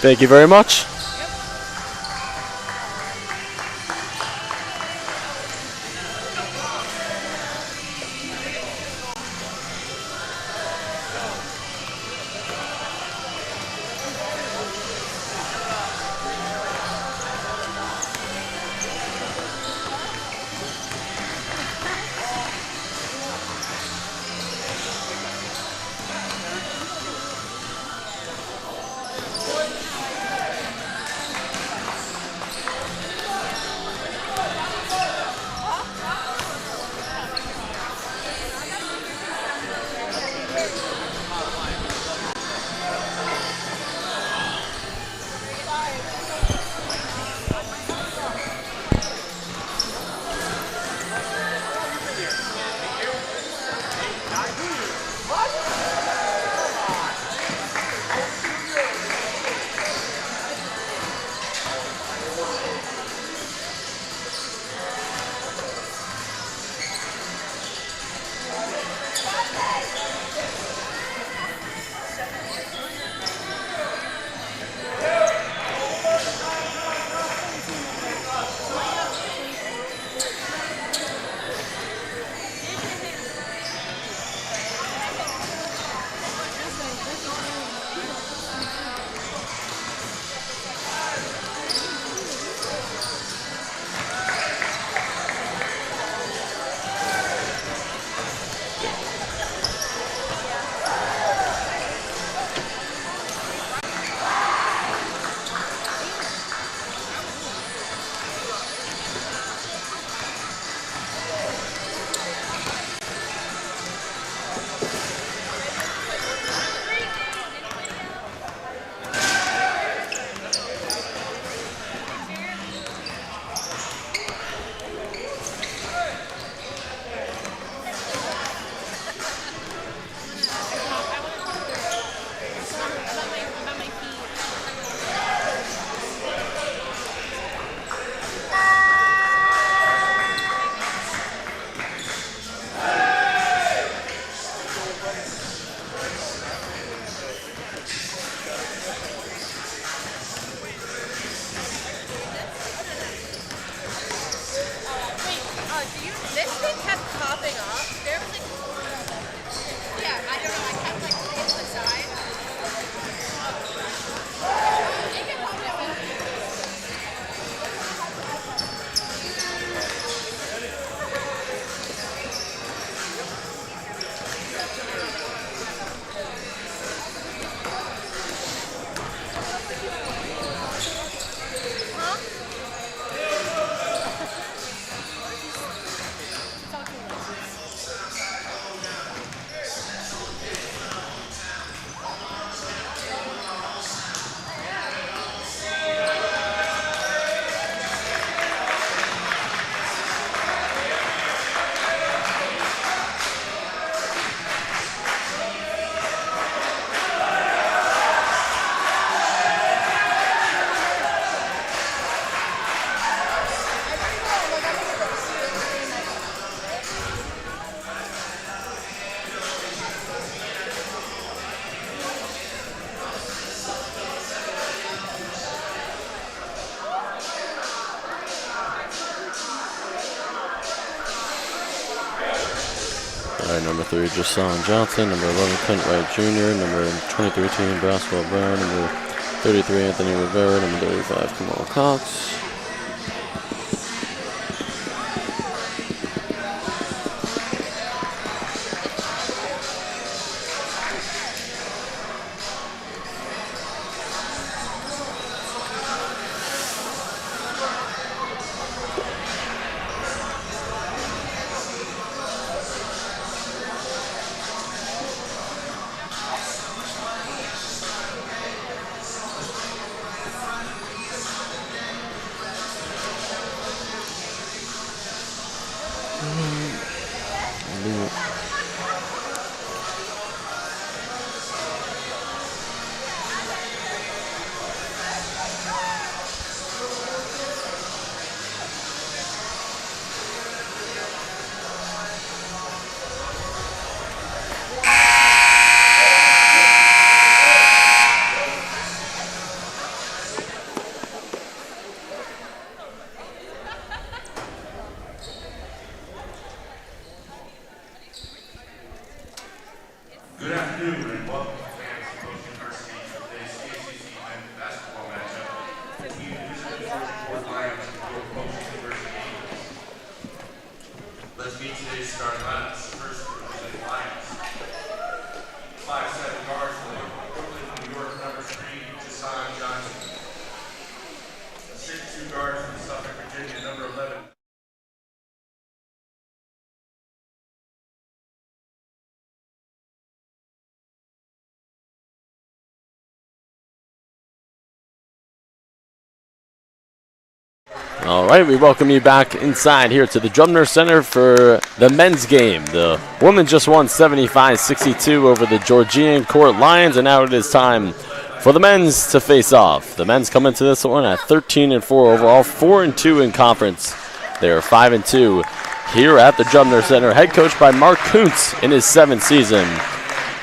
Thank you very much. Number 3, Jason Johnson. Number 11, Clint Wright Jr. Number 23, Team Basketball Brown. Number 33, Anthony Rivera. Number 35, Kamal Cox. All right, we welcome you back inside here to the Drumner Center for the men's game. The women just won 75-62 over the Georgian Court Lions, and now it is time for the men's to face off. The men's come into this one at 13-4 overall, 4-2 in conference. They are 5-2 here at the Drumner Center, head coached by Mark Kuntz in his 7th season.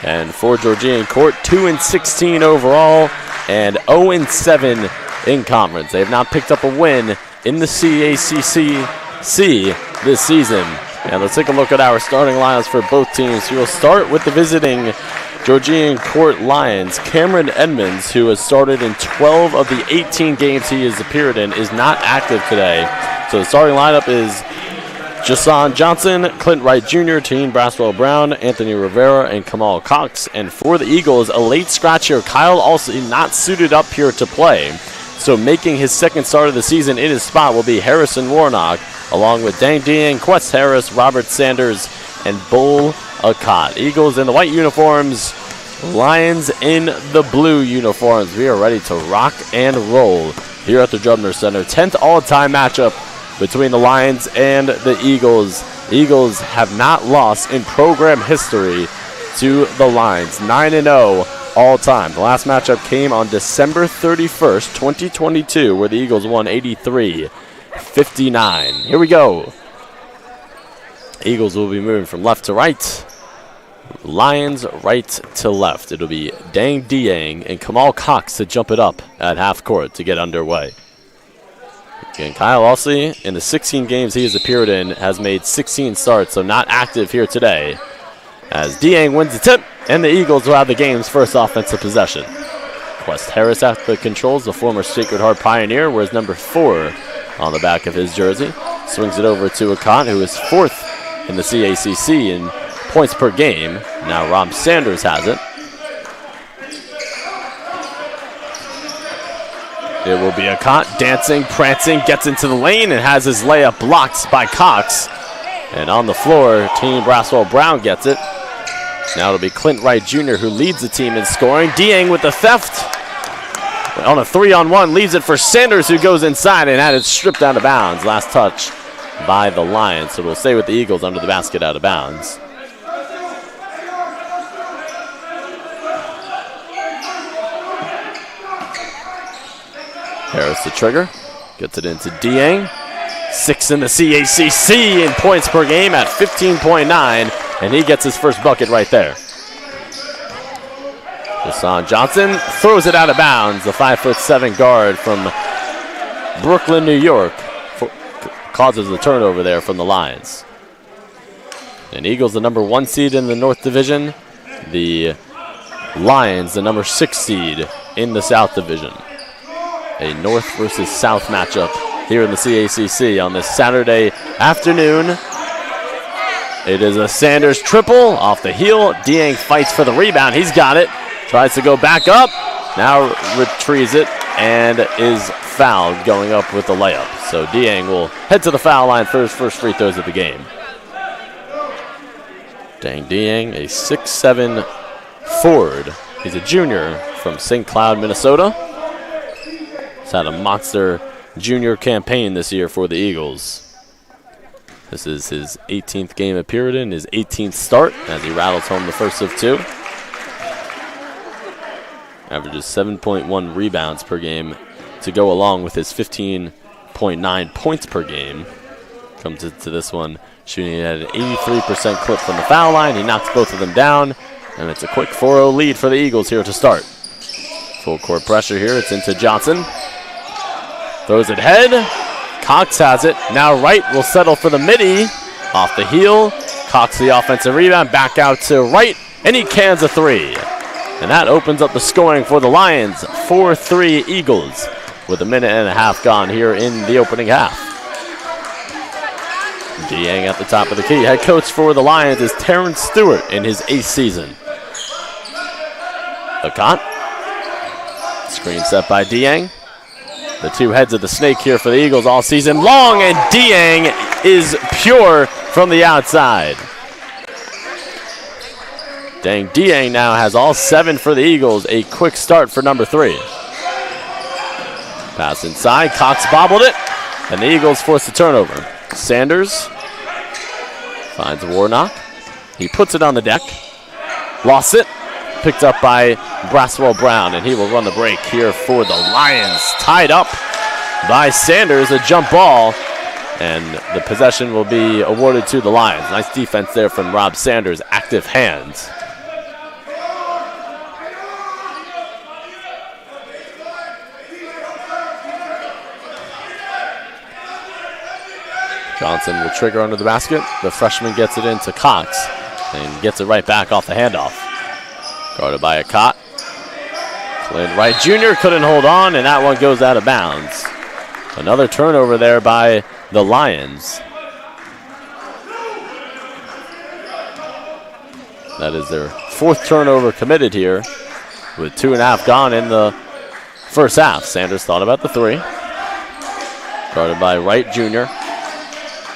And for Georgian Court, 2-16 overall and 0-7 in conference. They have not picked up a win in the CACC this season. And let's take a look at our starting lineups for both teams. We'll start with the visiting Georgian Court Lions. Cameron Edmonds, who has started in 12 of the 18 games he has appeared in, is not active today. So the starting lineup is Jason Johnson, Clint Wright Jr., Teen Braswell Brown, Anthony Rivera, and Kamal Cox. And for the Eagles, a late scratch here. Kyle also not suited up here to play. So making his second start of the season in his spot will be Harrison Warnock, along with Dang Dieng, Quest Harris, Robert Sanders, and Bull Akot. Eagles in the white uniforms, Lions in the blue uniforms. We are ready to rock and roll here at the Drumner Center. 10th all-time matchup between the Lions and the Eagles. Eagles have not lost in program history to the Lions. 9-0 all time. The last matchup came on December 31st, 2022, where the Eagles won 83-59. Here we go. Eagles will be moving from left to right. Lions right to left. It'll be Dang Dieng and Kamal Cox to jump it up at half court to get underway. Again, Kyle Alsey, in the 16 games he has appeared in, has made 16 starts, so not active here today. As Dieng wins the tip, and the Eagles will have the game's first offensive possession. Quest Harris at the controls, the former Sacred Heart Pioneer, wears number 4 on the back of his jersey. Swings it over to Akot, who is 4th in the CACC in points per game. Now Rob Sanders has it. It will be Akot dancing, prancing, gets into the lane, and has his layup blocked by Cox. And on the floor, Team Braswell Brown gets it. Now it'll be Clint Wright Jr. who leads the team in scoring. Dieng with the theft. On a 3-on-1, leaves it for Sanders, who goes inside and had it stripped out of bounds. Last touch by the Lions. So we'll stay with the Eagles under the basket out of bounds. Harris the trigger. Gets it into Dieng. 6 in the CACC in points per game at 15.9. And he gets his first bucket right there. Jason Johnson throws it out of bounds. The 5'7" guard from Brooklyn, New York, causes the turnover there from the Lions. And Eagles, the number 1 seed in the North Division. The Lions, the number 6 seed in the South Division. A North versus South matchup here in the CACC on this Saturday afternoon. It is a Sanders triple off the heel. Dieng fights for the rebound. He's got it. Tries to go back up. Now retrieves it and is fouled going up with the layup. So Dieng will head to the foul line for his first free throws of the game. Dang Dieng, a 6'7" forward. He's a junior from St. Cloud, Minnesota. He's had a monster junior campaign this year for the Eagles. This is his 18th game appeared in, his 18th start as he rattles home the first of 2. Averages 7.1 rebounds per game to go along with his 15.9 points per game. Comes into this one shooting at an 83% clip from the foul line. He knocks both of them down, and it's a quick 4-0 lead for the Eagles here to start. Full court pressure here. It's into Johnson. Throws it head. Cox has it. Now Wright will settle for the midi. Off the heel. Cox the offensive rebound. Back out to Wright, and he cans a 3. And that opens up the scoring for the Lions. 4-3 Eagles with a minute and a half gone here in the opening half. Dieng at the top of the key. Head coach for the Lions is Terrence Stewart in his 8th season. Akot. Screen set by Dieng. The 2 heads of the snake here for the Eagles all season long, and Dieng is pure from the outside. Dang Dieng now has all 7 for the Eagles. A quick start for number 3. Pass inside. Cox bobbled it. And the Eagles force the turnover. Sanders finds Warnock. He puts it on the deck. Lost it. Picked up by Braswell Brown, and he will run the break here for the Lions. Tied up by Sanders, a jump ball, and the possession will be awarded to the Lions. Nice defense there from Rob Sanders, active hands. Johnson will trigger under the basket. The freshman gets it into Cox and gets it right back off the handoff. Guarded by a Cott. Clint Wright Jr. couldn't hold on, and that one goes out of bounds. Another turnover there by the Lions. That is their fourth turnover committed here with 2.5 gone in the first half. Sanders thought about the three. Guarded by Wright Jr.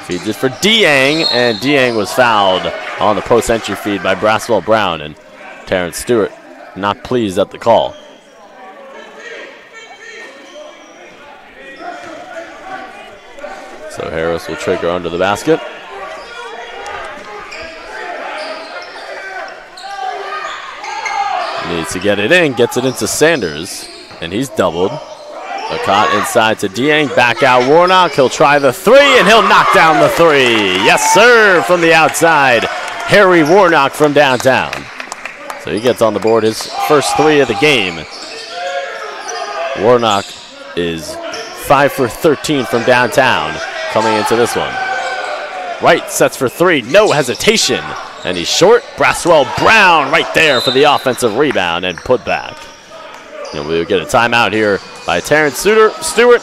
Feeds it for Dieng, and Dieng was fouled on the post-entry feed by Braswell Brown, and Terrence Stewart not pleased at the call. So Harris will trigger under the basket. Needs to get it in, gets it into Sanders, and he's doubled. A Cott inside to Dieng, back out Warnock. He'll try the three, and he'll knock down the three. Yes, sir, from the outside. Harry Warnock from downtown. So he gets on the board his first three of the game. Warnock is 5 for 13 from downtown coming into this one. Wright sets for three, no hesitation. And he's short. Braswell Brown right there for the offensive rebound and put back. And we'll get a timeout here by Terrence Stewart.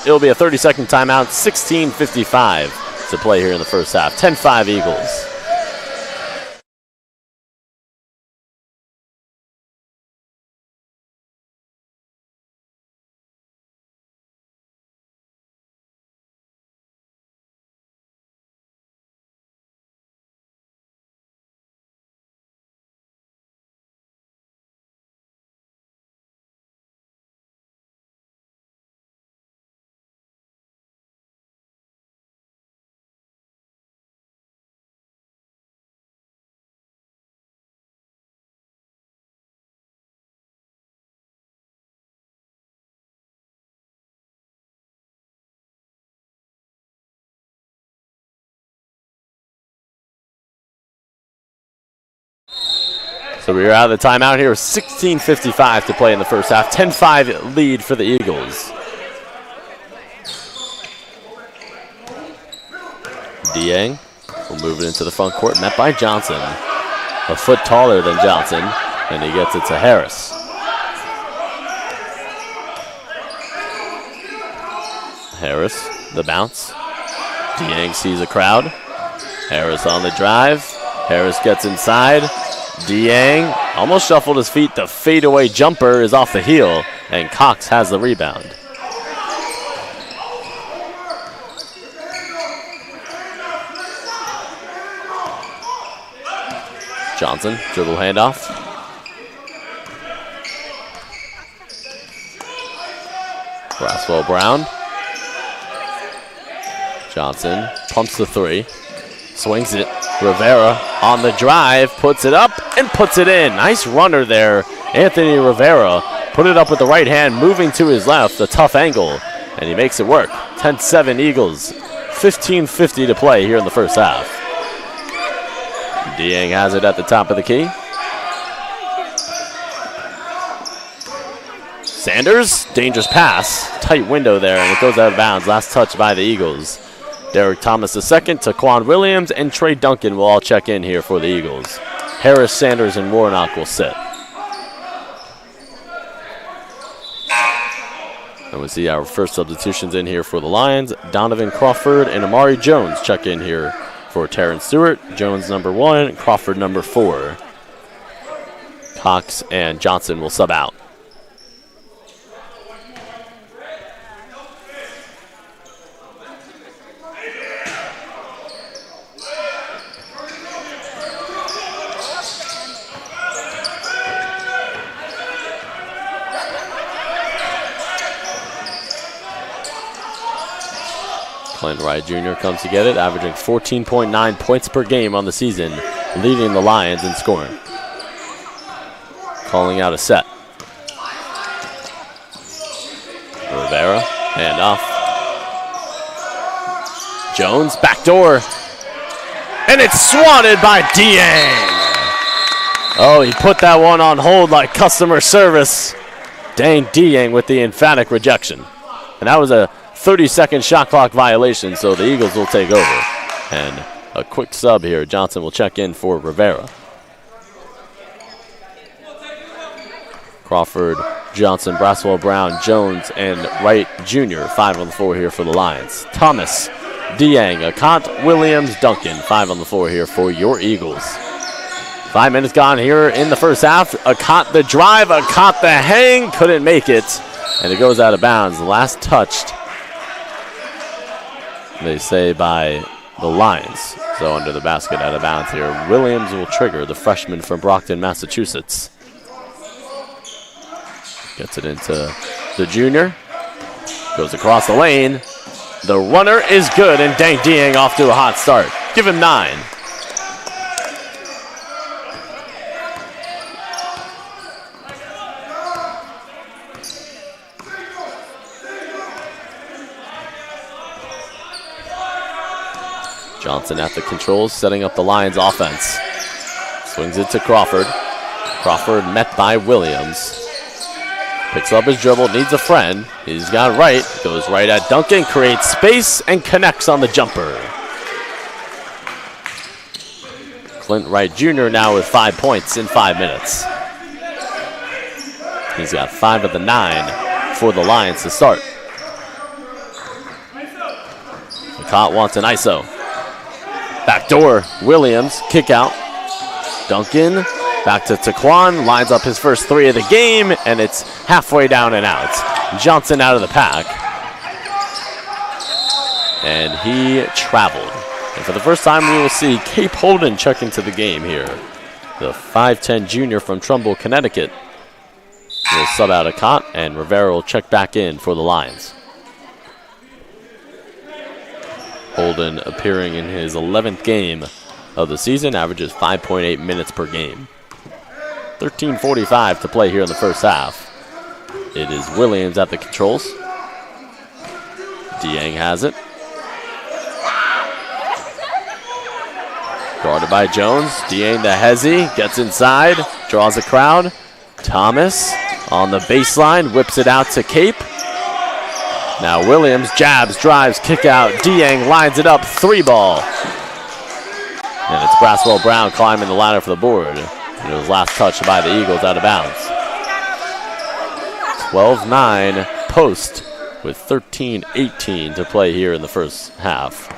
It'll be a 30-second timeout. 16:55 to play here in the first half. 10-5 Eagles. So we're out of the timeout here. 16:55 to play in the first half. 10-5 lead for the Eagles. Dieng will move it into the front court, met by Johnson. A foot taller than Johnson, and he gets it to Harris. Harris, the bounce. Dieng sees a crowd. Harris on the drive. Harris gets inside. Dieng almost shuffled his feet. The fadeaway jumper is off the heel, and Cox has the rebound. Johnson, dribble handoff. Braswell Brown. Johnson pumps the three. Swings it. Rivera on the drive, puts it up and puts it in. Nice runner there. Anthony Rivera put it up with the right hand, moving to his left, a tough angle, and he makes it work. 10-7 Eagles, 15:50 to play here in the first half. Dieng has it at the top of the key. Sanders, dangerous pass. Tight window there, and it goes out of bounds. Last touch by the Eagles. Derek Thomas II, Taquan Williams, and Trey Duncan will all check in here for the Eagles. Harris, Sanders, and Warnock will sit. And we see our first substitutions in here for the Lions. Donovan Crawford and Amari Jones check in here for Terrence Stewart. Jones number 1, Crawford number 4. Cox and Johnson will sub out. Clint Wright Jr. comes to get it, averaging 14.9 points per game on the season, leading the Lions in scoring. Calling out a set. Rivera, handoff. Jones, backdoor. And it's swatted by Dieng. Oh, he put that one on hold like customer service. Dang Dieng with the emphatic rejection. And that was a 30-second shot clock violation, so the Eagles will take over. And a quick sub here. Johnson will check in for Rivera. Crawford, Johnson, Braswell, Brown, Jones, and Wright Jr. 5 on the floor here for the Lions. Thomas, Dieng, Akant, Williams, Duncan. 5 on the floor here for your Eagles. 5 minutes gone here in the first half. Akant the drive, Akant the hang. Couldn't make it. And it goes out of bounds. Last touched, they say, by the Lions. So under the basket, out of bounds here. Williams will trigger, the freshman from Brockton, Massachusetts. Gets it into the junior. Goes across the lane. The runner is good, and Dang Dieng off to a hot start. Give him 9. Johnson at the controls, setting up the Lions offense. Swings it to Crawford. Crawford met by Williams. Picks up his dribble, needs a friend. He's got Wright, goes right at Duncan, creates space, and connects on the jumper. Clint Wright Jr. now with 5 points in 5 minutes. He's got 5 of the 9 for the Lions to start. McCott wants an ISO. Backdoor, Williams, kick out. Duncan. Back to Taquan, lines up his first 3 of the game, and it's halfway down and out. Johnson out of the pack. And he traveled. And for the first time, we will see Cape Holden check into the game here. The 5'10 junior from Trumbull, Connecticut will sub out a Cot, and Rivera will check back in for the Lions. Holden appearing in his 11th game of the season, averages 5.8 minutes per game. 13:45 to play here in the first half. It is Williams at the controls. Dieng has it. Guarded by Jones. Dieng the hezzy, gets inside, draws a crowd. Thomas on the baseline, whips it out to Cape. Now Williams jabs, drives, kick out. Dieng lines it up, 3-ball. And it's Braswell Brown climbing the ladder for the board. And it was last touched by the Eagles out of bounds. 12-9 post with 13:18 to play here in the first half.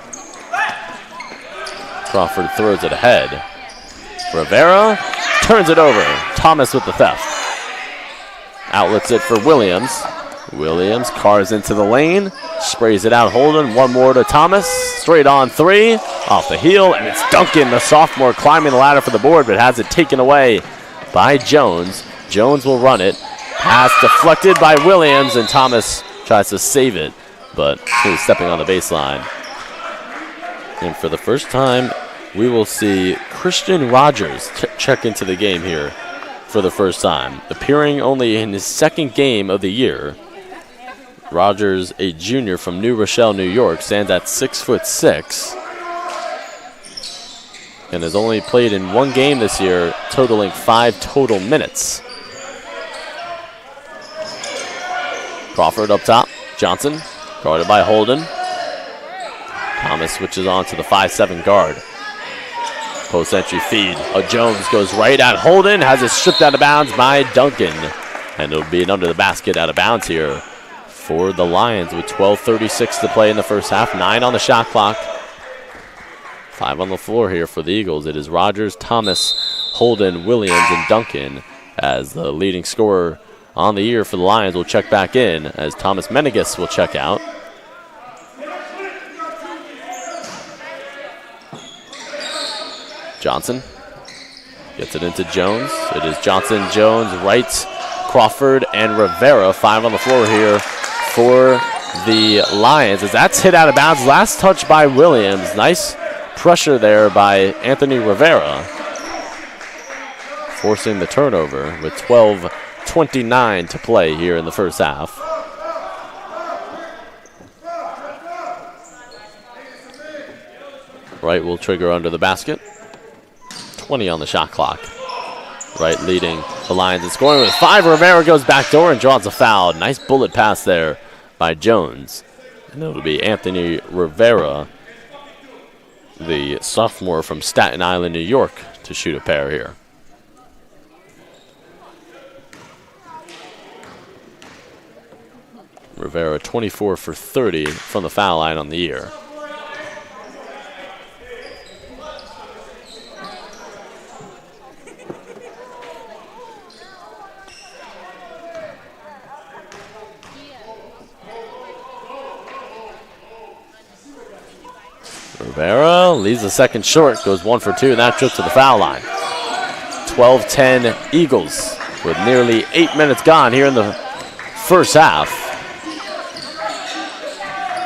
Crawford throws it ahead. Rivera turns it over. Thomas with the theft. Outlets it for Williams. Williams cars into the lane, sprays it out Holden, one more to Thomas, straight on 3, off the heel, and it's Duncan, the sophomore, climbing the ladder for the board, but has it taken away by Jones. Jones will run it. Pass deflected by Williams, and Thomas tries to save it, but he was stepping on the baseline. And for the first time, we will see Christian Rogers check into the game here for the first time, appearing only in his 2nd game of the year. Rogers, a junior from New Rochelle, New York, stands at 6'6", and has only played in 1 game this year, totaling 5 total minutes. Crawford up top. Johnson, guarded by Holden. Thomas switches on to the 5'7" guard. Post-entry feed. Jones goes right at Holden, has it stripped out of bounds by Duncan. And it'll be an under the basket out of bounds here for the Lions with 12:36 to play in the first half. 9 on the shot clock. 5 on the floor here for the Eagles. It is Rogers, Thomas, Holden, Williams, and Duncan as the leading scorer on the year for the Lions will check back in as Thomas Menegas will check out. Johnson gets it into Jones. It is Johnson, Jones, Wright, Crawford, and Rivera. 5 on the floor here for the Lions as that's hit out of bounds. Last touch by Williams. Nice pressure there by Anthony Rivera, forcing the turnover with 12:29 to play here in the first half. Wright will trigger under the basket. 20 on the shot clock. Wright leading the Lions and scoring with 5. Rivera goes backdoor and draws a foul. Nice bullet pass there by Jones. And it'll be Anthony Rivera, the sophomore from Staten Island, New York, to shoot a pair here. Rivera 24 for 30 from the foul line on the year. Rivera leaves the second short, goes 1 for 2, and that trip to the foul line. 12-10 Eagles with nearly 8 minutes gone here in the first half.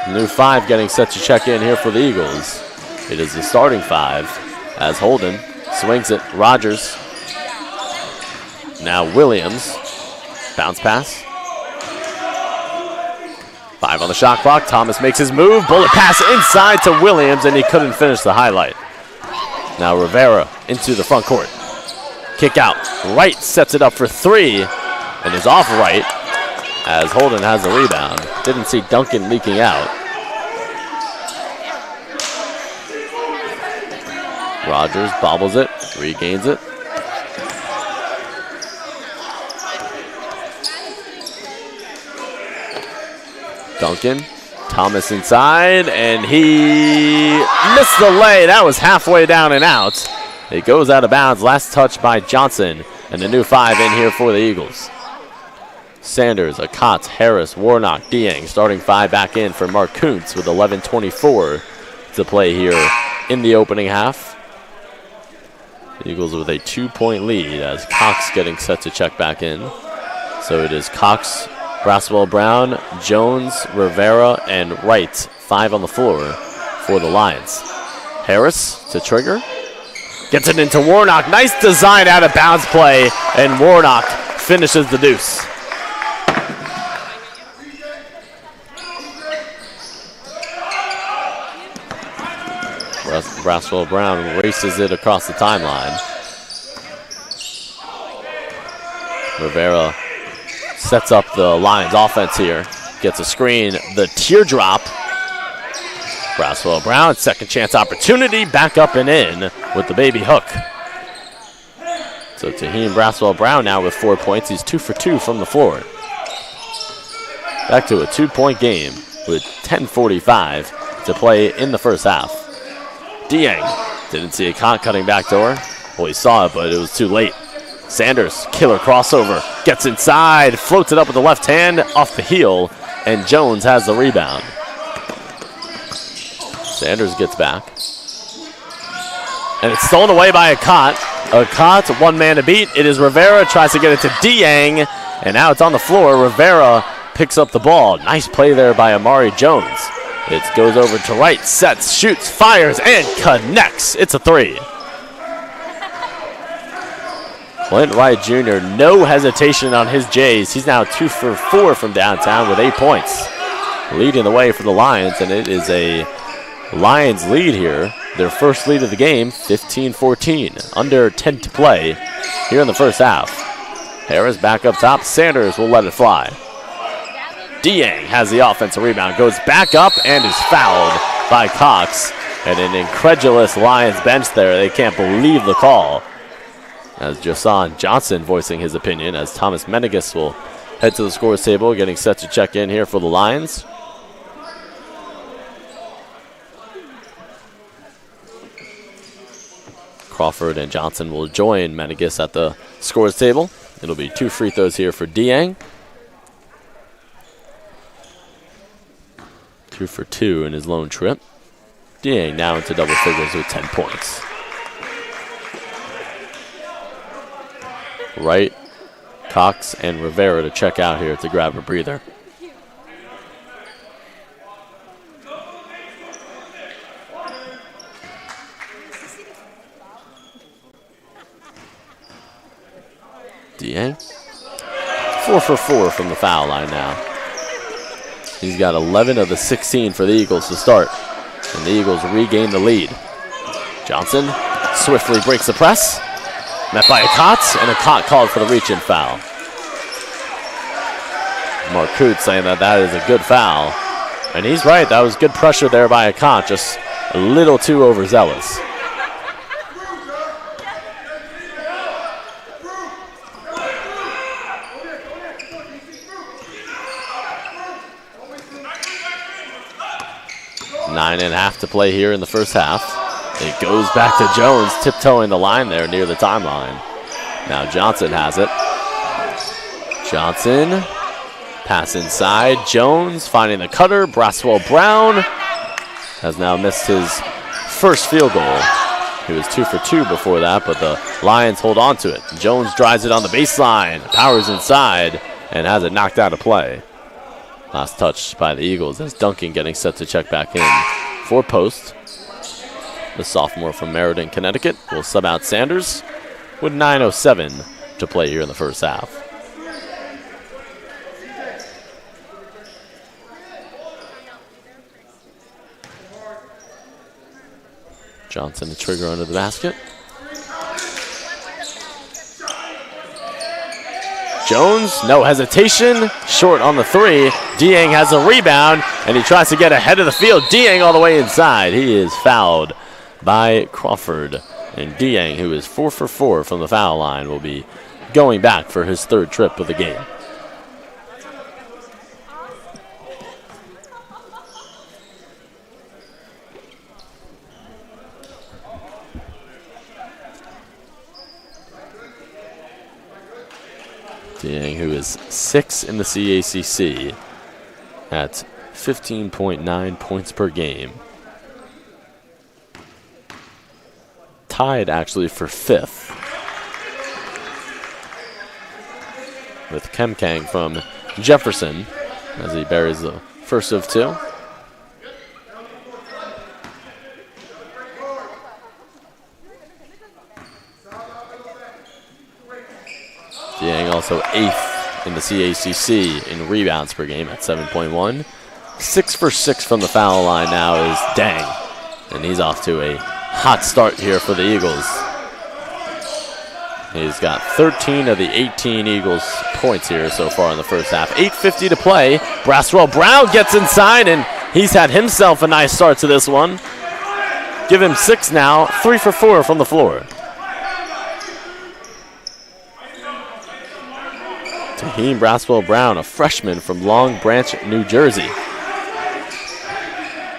New 5 getting set to check in here for the Eagles. It is the starting 5 as Holden swings it. Rogers. Now Williams. Bounce pass. 5 on the shot clock. Thomas makes his move. Bullet pass inside to Williams, and he couldn't finish the highlight. Now Rivera into the front court. Kick out. Wright sets it up for 3 and is off Wright as Holden has the rebound. Didn't see Duncan leaking out. Rogers bobbles it, regains it. Duncan, Thomas inside, and he missed the lay. That was halfway down and out. It goes out of bounds. Last touch by Johnson, and the new 5 in here for the Eagles. Sanders, Akot, Harris, Warnock, Dieng. Starting 5 back in for Mark Kuntz with 11:24 to play here in the opening half. The Eagles with a 2-point lead as Cox getting set to check back in. So it is Cox, Braswell Brown, Jones, Rivera, and Wright. 5 on the floor for the Lions. Harris to trigger. Gets it into Warnock. Nice design out of bounds play, and Warnock finishes the deuce. Braswell Brown races it across the timeline. Rivera sets up the Lions offense here. Gets a screen. The teardrop. Braswell Brown, second chance opportunity. Back up and in with the baby hook. So Taheem Braswell Brown now with 4 points. He's 2 for 2 from the floor. Back to a 2-point game with 10:45 to play in the first half. Dieng didn't see a cutting back door. Well, he saw it, but it was too late. Sanders, killer crossover, gets inside, floats it up with the left hand off the heel, and Jones has the rebound. Sanders gets back. And it's stolen away by Akot. Akot, one man to beat. It is Rivera, tries to get it to Dieng, and now it's on the floor. Rivera picks up the ball. Nice play there by Amari Jones. It goes over to Wright, sets, shoots, fires, and connects. It's a 3. Clint Wright Jr., no hesitation on his J's. He's now 2 for 4 from downtown with 8 points. Leading the way for the Lions, and it is a Lions lead here. Their first lead of the game, 15-14. Under 10 to play here in the first half. Harris back up top. Sanders will let it fly. Dieng has the offensive rebound, goes back up and is fouled by Cox. And an incredulous Lions bench there. They can't believe the call. As Jason Johnson voicing his opinion, as Thomas Menegas will head to the scores table, getting set to check in here for the Lions. Crawford and Johnson will join Menegas at the scores table. It'll be 2 free throws here for Dieng. 2 for 2 in his lone trip. Dieng now into double figures with 10 points. Wright, Cox, and Rivera to check out here to grab a breather. Dieng. 4 for 4 from the foul line now. He's got 11 of the 16 for the Eagles to start. And the Eagles regain the lead. Johnson swiftly breaks the press. Met by Akot, and Akot called for the reach-in foul. Mark Coote saying that is a good foul. And he's right, that was good pressure there by Akot, just a little too overzealous. Nine and a half to play here in the first half. It goes back to Jones, tiptoeing the line there near the timeline. Now Johnson has it. Johnson, pass inside. Jones finding the cutter. Braswell Brown has now missed his first field goal. He was 2 for 2 before that, but the Lions hold on to it. Jones drives it on the baseline, powers inside, and has it knocked out of play. Last touch by the Eagles as Duncan getting set to check back in for Post. The sophomore from Meriden, Connecticut will sub out Sanders with 9:07 to play here in the first half. Johnson the trigger under the basket. Jones, no hesitation, short on the three. Dieng has a rebound, and he tries to get ahead of the field. Dieng all the way inside. He is fouled by Crawford. And Dieng, who is 4 for 4 from the foul line, will be going back for his third trip of the game. Dieng, who is 6 in the CACC at 15.9 points per game. Tied actually for 5th with Kemkang from Jefferson as he buries the first of 2. Dieng also 8th in the CACC in rebounds per game at 7.1. 6 for 6 from the foul line now is Dang. And he's off to a hot start here for the Eagles. He's got 13 of the 18 Eagles points here so far in the first half. 8:50 to play. Braswell Brown gets inside, and he's had himself a nice start to this one. Give him 6 now, 3 for 4 from the floor. Tahim Braswell Brown, a freshman from Long Branch, New Jersey.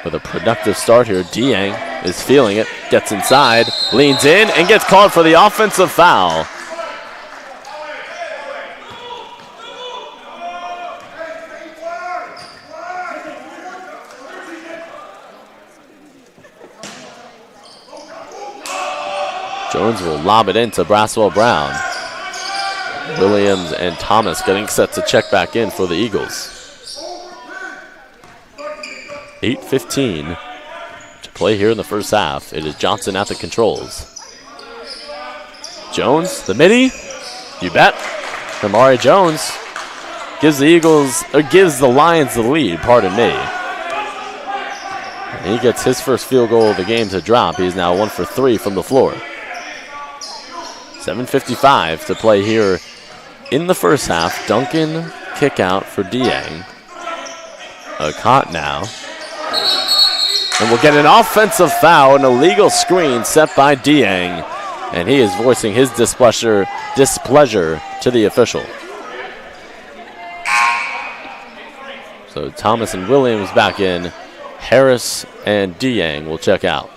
With a productive start here, Dieng is feeling it, gets inside, leans in, and gets called for the offensive foul. Jones will lob it into Braswell Brown. Williams and Thomas getting set to check back in for the Eagles. 8:15 to play here in the first half. It is Johnson at the controls. Jones, the midi, you bet. Kamari Jones gives the Lions the lead, pardon me. And he gets his first field goal of the game to drop. He's now 1 for 3 from the floor. 7:55 to play here in the first half. Duncan kick out for Dieng. Akot now. And we'll get an offensive foul, an illegal screen set by Dieng. And he is voicing his displeasure to the official. So Thomas and Williams back in. Harris and Dieng will check out.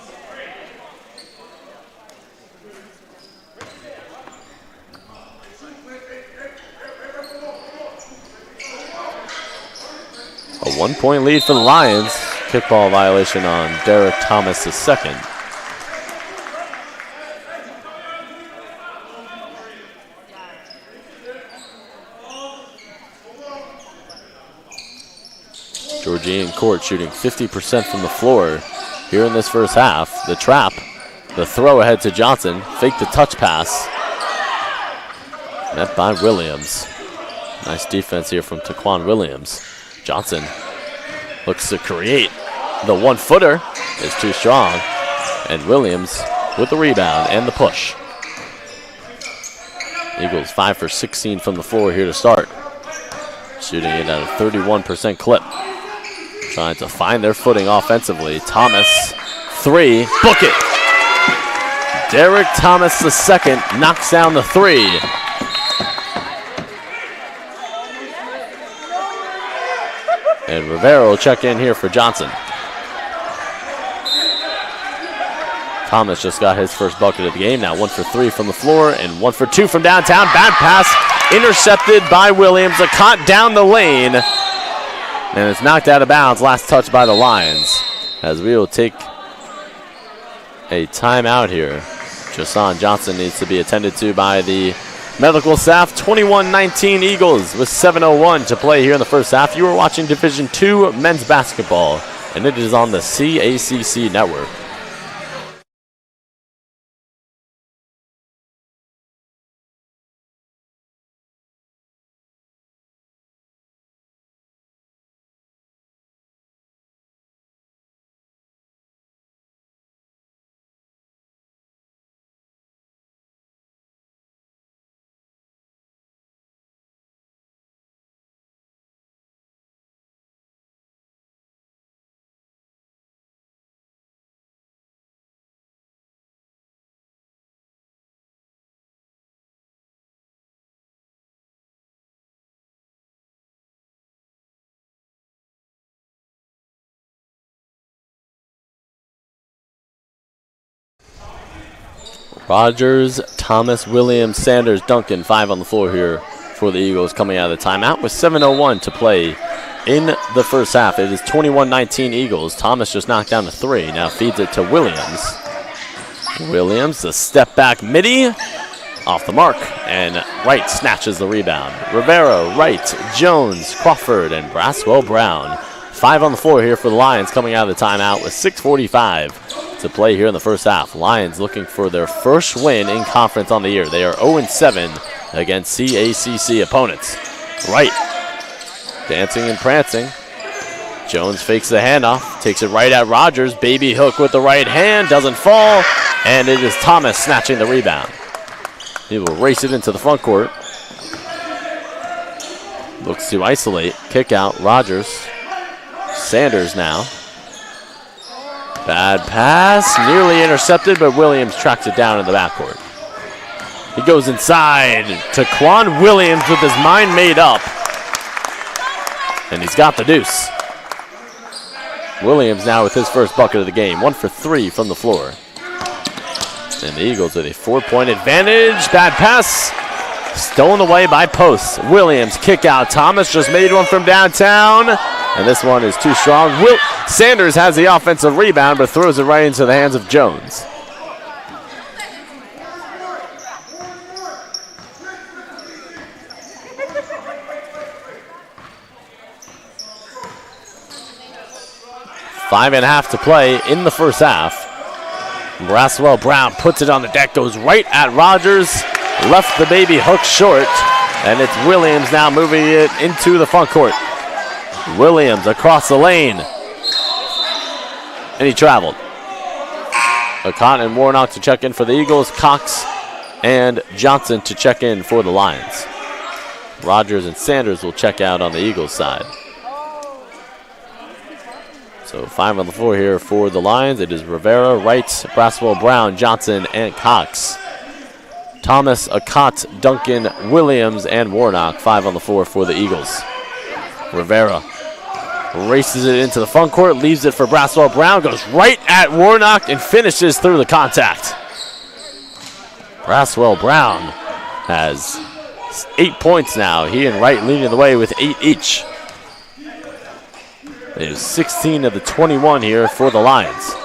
A 1-point lead for the Lions. Kickball violation on Derek Thomas II. Georgian court shooting 50% from the floor here in this first half. The trap, the throw ahead to Johnson, fake the touch pass. Met by Williams. Nice defense here from Taquan Williams. Johnson looks to create. The one-footer is too strong. And Williams with the rebound and the push. Eagles 5 for 16 from the floor here to start. Shooting it at a 31% clip. Trying to find their footing offensively. Thomas, 3, book it. Derek Thomas II knocks down the 3. And Rivera will check in here for Johnson. Thomas just got his first bucket of the game. Now 1 for 3 from the floor and 1 for 2 from downtown. Bad pass intercepted by Williams. A cut down the lane. And it's knocked out of bounds. Last touch by the Lions. As we will take a timeout here. Jason Johnson needs to be attended to by the medical staff. 21-19 Eagles with 7:01 to play here in the first half. You are watching Division II men's basketball, and it is on the CACC network. Rogers, Thomas, Williams, Sanders, Duncan, 5 on the floor here for the Eagles coming out of the timeout with 7:01 to play in the first half. It is 21-19 Eagles. Thomas just knocked down the 3. Now feeds it to Williams. Williams, the step back midi, off the mark, and Wright snatches the rebound. Rivera, Wright, Jones, Crawford, and Braswell Brown. 5 on the floor here for the Lions coming out of the timeout with 6:45 to play here in the first half. Lions looking for their first win in conference on the year. They are 0-7 against CACC opponents. Wright dancing and prancing. Jones fakes the handoff, takes it right at Rogers. Baby hook with the right hand, doesn't fall, and it is Thomas snatching the rebound. He will race it into the front court. Looks to isolate, kick out, Rogers. Sanders now. Bad pass, nearly intercepted, but Williams tracks it down in the backcourt. He goes inside to Quan Williams with his mind made up. And he's got the deuce. Williams now with his first bucket of the game. 1 for 3 from the floor. And the Eagles with a 4-point advantage. Bad pass. Stolen away by Post. Williams kick out. Thomas just made one from downtown. And this one is too strong. Sanders has the offensive rebound, but throws it right into the hands of Jones. Five and a half to play in the first half. Braswell Brown puts it on the deck, goes right at Rogers, left the baby hook short, and it's Williams now moving it into the front court. Williams across the lane, and he traveled. Akon and Warnock to check in for the Eagles, Cox and Johnson to check in for the Lions. Rogers and Sanders will check out on the Eagles side. So 5 on the floor here for the Lions. It is Rivera, Wright, Braswell Brown, Johnson, and Cox. Thomas, Akot, Duncan, Williams, and Warnock. 5 on the floor for the Eagles. Rivera races it into the front court, leaves it for Braswell Brown, goes right at Warnock and finishes through the contact. Braswell Brown has 8 points now. He and Wright leading the way with 8 each. It is 16 of the 21 here for the Lions.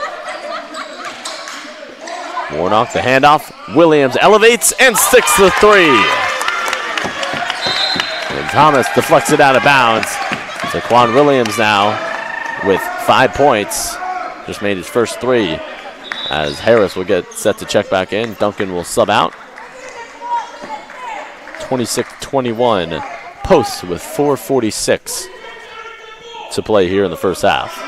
Warnock the handoff. Williams elevates and sticks the 3. And Thomas deflects it out of bounds. So Quan Williams now with 5 points. Just made his first 3 as Harris will get set to check back in. Duncan will sub out. 26-21. Posts with 4:46 to play here in the first half.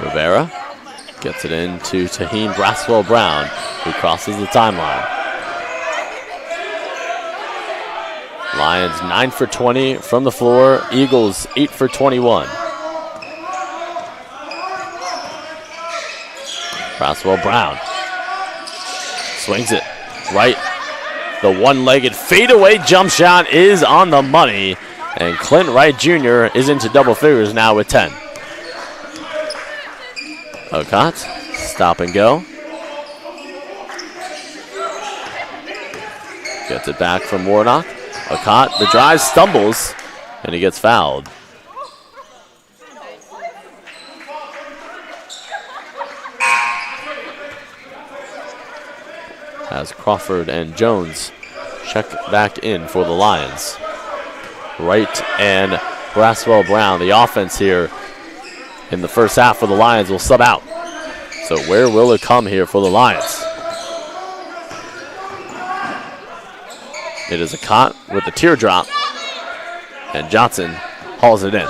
Rivera gets it into Taheen Braswell Brown, who crosses the timeline. Lions 9 for 20 from the floor. Eagles 8 for 21. Braswell Brown swings it right. The one-legged fadeaway jump shot is on the money, and Clint Wright Jr. is into double figures now with 10. Okot, stop and go. Gets it back from Warnock. Okot, the drive, stumbles, and he gets fouled. As Crawford and Jones check back in for the Lions. Wright and Braswell Brown, the offense here in the first half for the Lions, will sub out. So where will it come here for the Lions? It is Okot with the teardrop, and Johnson hauls it in.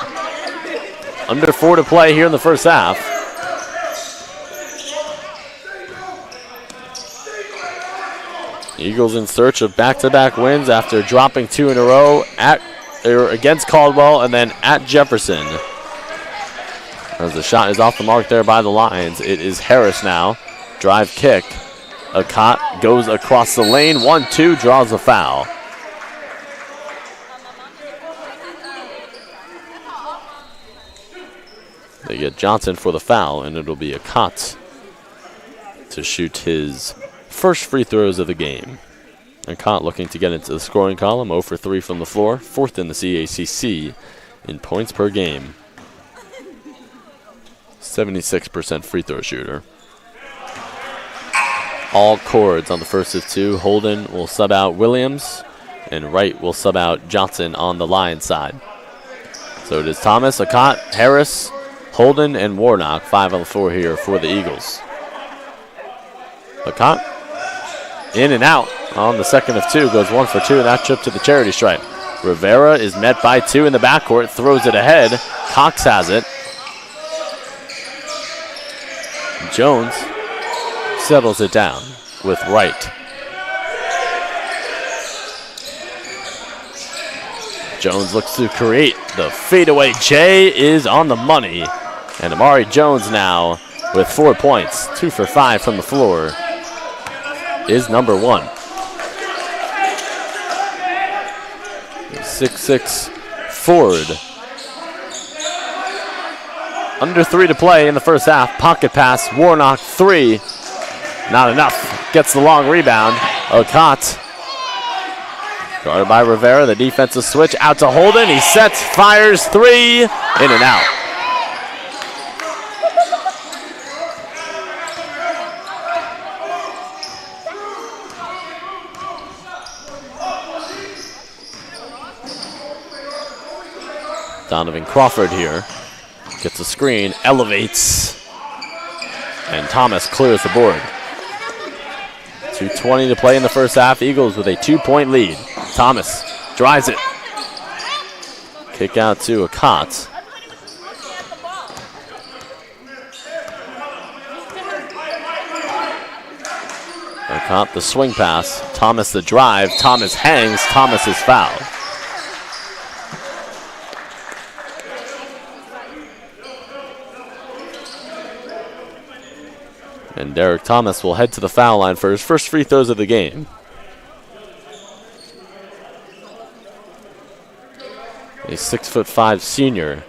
Under 4 to play here in the first half. Eagles in search of back-to-back wins after dropping 2 in a row against Caldwell and then at Jefferson. As the shot is off the mark there by the Lions, it is Harris now. Drive kick. Okot goes across the lane. 1-2, draws a foul. They get Johnson for the foul, and it'll be Okot to shoot his first free throws of the game. Okot looking to get into the scoring column. 0 for 3 from the floor. 4th in the CACC in points per game. 76% free throw shooter. All chords on the first of 2. Holden will sub out Williams, and Wright will sub out Johnson on the Lions side. So it is Thomas, Okot, Harris, Holden, and Warnock. 5 on the floor here for the Eagles. Okot in and out on the second of 2. Goes 1 for 2, and that trip to the charity stripe. Rivera is met by 2 in the backcourt. Throws it ahead. Cox has it. Jones settles it down with Wright. Jones looks to create. The fadeaway J is on the money. And Amari Jones now with 4 points. 2 for 5 from the floor is number 1. 6'6" forward. Under 3 to play in the first half. Pocket pass. Warnock 3. Not enough. Gets the long rebound. Okot guarded by Rivera. The defensive switch out to Holden. He sets, fires 3. In and out. Donovan Crawford here. Gets a screen, elevates, and Thomas clears the board. 2:20 to play in the first half. Eagles with a 2-point lead. Thomas drives it. Kick out to Okot. Okot the swing pass. Thomas the drive. Thomas hangs. Thomas is fouled. And Derek Thomas will head to the foul line for his first free throws of the game. A 6'5" senior.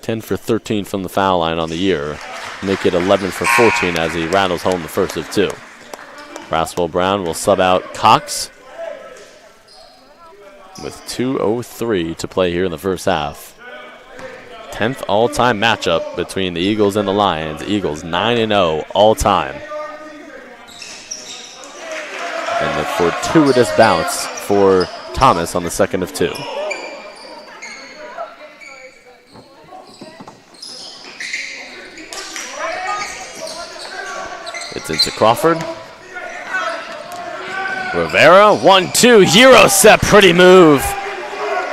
(10 for 13 from the foul line on the year. Make it 11 for 14 as he rattles home the first of 2. Braswell Brown will sub out Cox with 2:03 to play here in the first half. 10th all-time matchup between the Eagles and the Lions. Eagles 9-0 all-time. And the fortuitous bounce for Thomas on the second of two. It's into Crawford. Rivera, 1-2, Euro set, pretty move.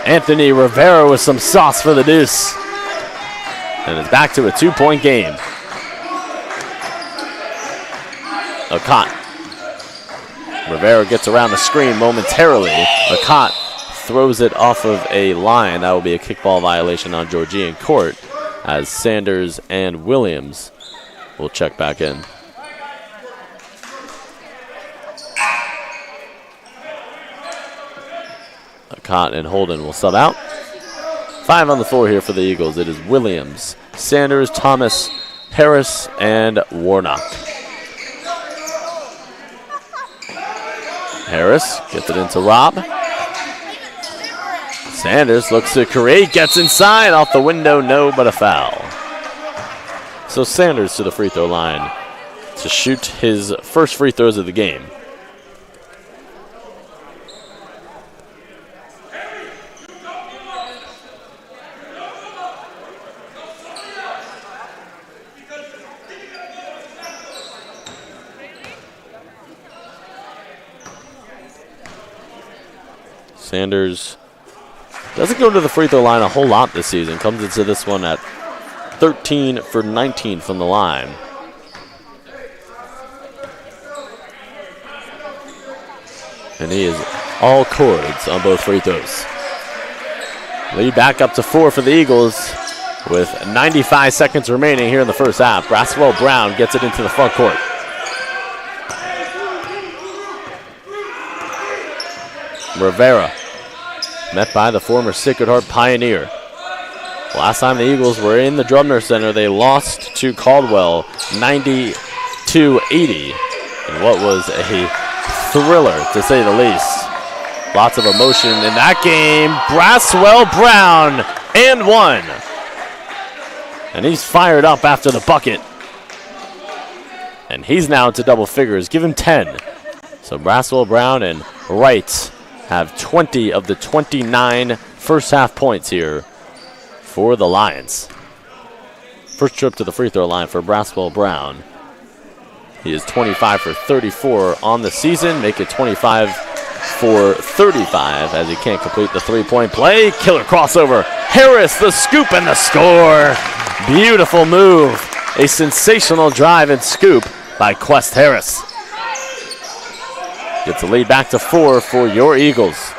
Anthony Rivera with some sauce for the deuce. And it's back to a 2-point game. Akot. Rivera gets around the screen momentarily. Akot throws it off of a line. That will be a kickball violation on Georgian court as Sanders and Williams will check back in. Akot and Holden will sub out. 5 on the floor here for the Eagles. It is Williams, Sanders, Thomas, Harris, and Warnock. Harris gets it into Rob. Sanders looks to create, gets inside, off the window, no, but a foul. So Sanders to the free throw line to shoot his first free throws of the game. Sanders doesn't go to the free throw line a whole lot this season. Comes into this one at 13 for 19 from the line. And he is all chords on both free throws. Lead back up to 4 for the Eagles with 95 seconds remaining here in the first half. Braswell Brown gets it into the front court. Rivera, met by the former Sacred Heart Pioneer. Last time the Eagles were in the Drumner Center, they lost to Caldwell 90-80 in what was a thriller, to say the least. Lots of emotion in that game. Braswell Brown and 1. And he's fired up after the bucket. And he's now into double figures. Give him 10. So Braswell Brown and Wright have 20 of the 29 first half points here for the Lions. First trip to the free throw line for Braswell Brown. He is 25 for 34 on the season. Make it 25 for 35 as he can't complete the three-point play. Killer crossover. Harris, the scoop and the score. Beautiful move. A sensational drive and scoop by Quest Harris. Gets the lead back to 4 for your Eagles.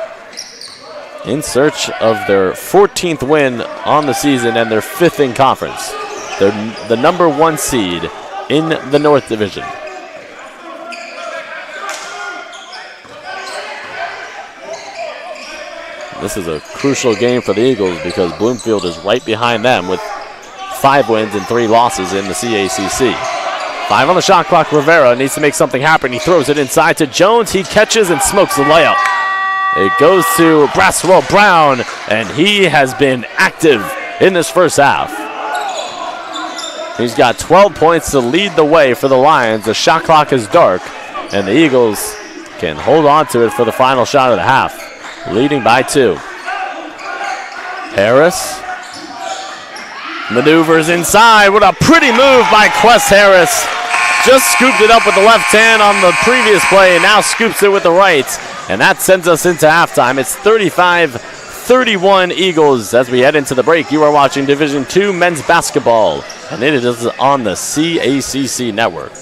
In search of their 14th win on the season and their 5th in conference. They're the number 1 seed in the North Division. This is a crucial game for the Eagles because Bloomfield is right behind them with 5 wins and 3 losses in the CACC. 5 on the shot clock. Rivera needs to make something happen. He throws it inside to Jones. He catches and smokes the layup. It goes to Braswell Brown, and he has been active in this first half. He's got 12 points to lead the way for the Lions. The shot clock is dark, and the Eagles can hold on to it for the final shot of the half, leading by 2. Harris maneuvers inside. What a pretty move by Quest Harris. Just scooped it up with the left hand on the previous play and now scoops it with the right. And that sends us into halftime. It's 35-31 Eagles as we head into the break. You are watching Division II men's basketball, and it is on the CACC network.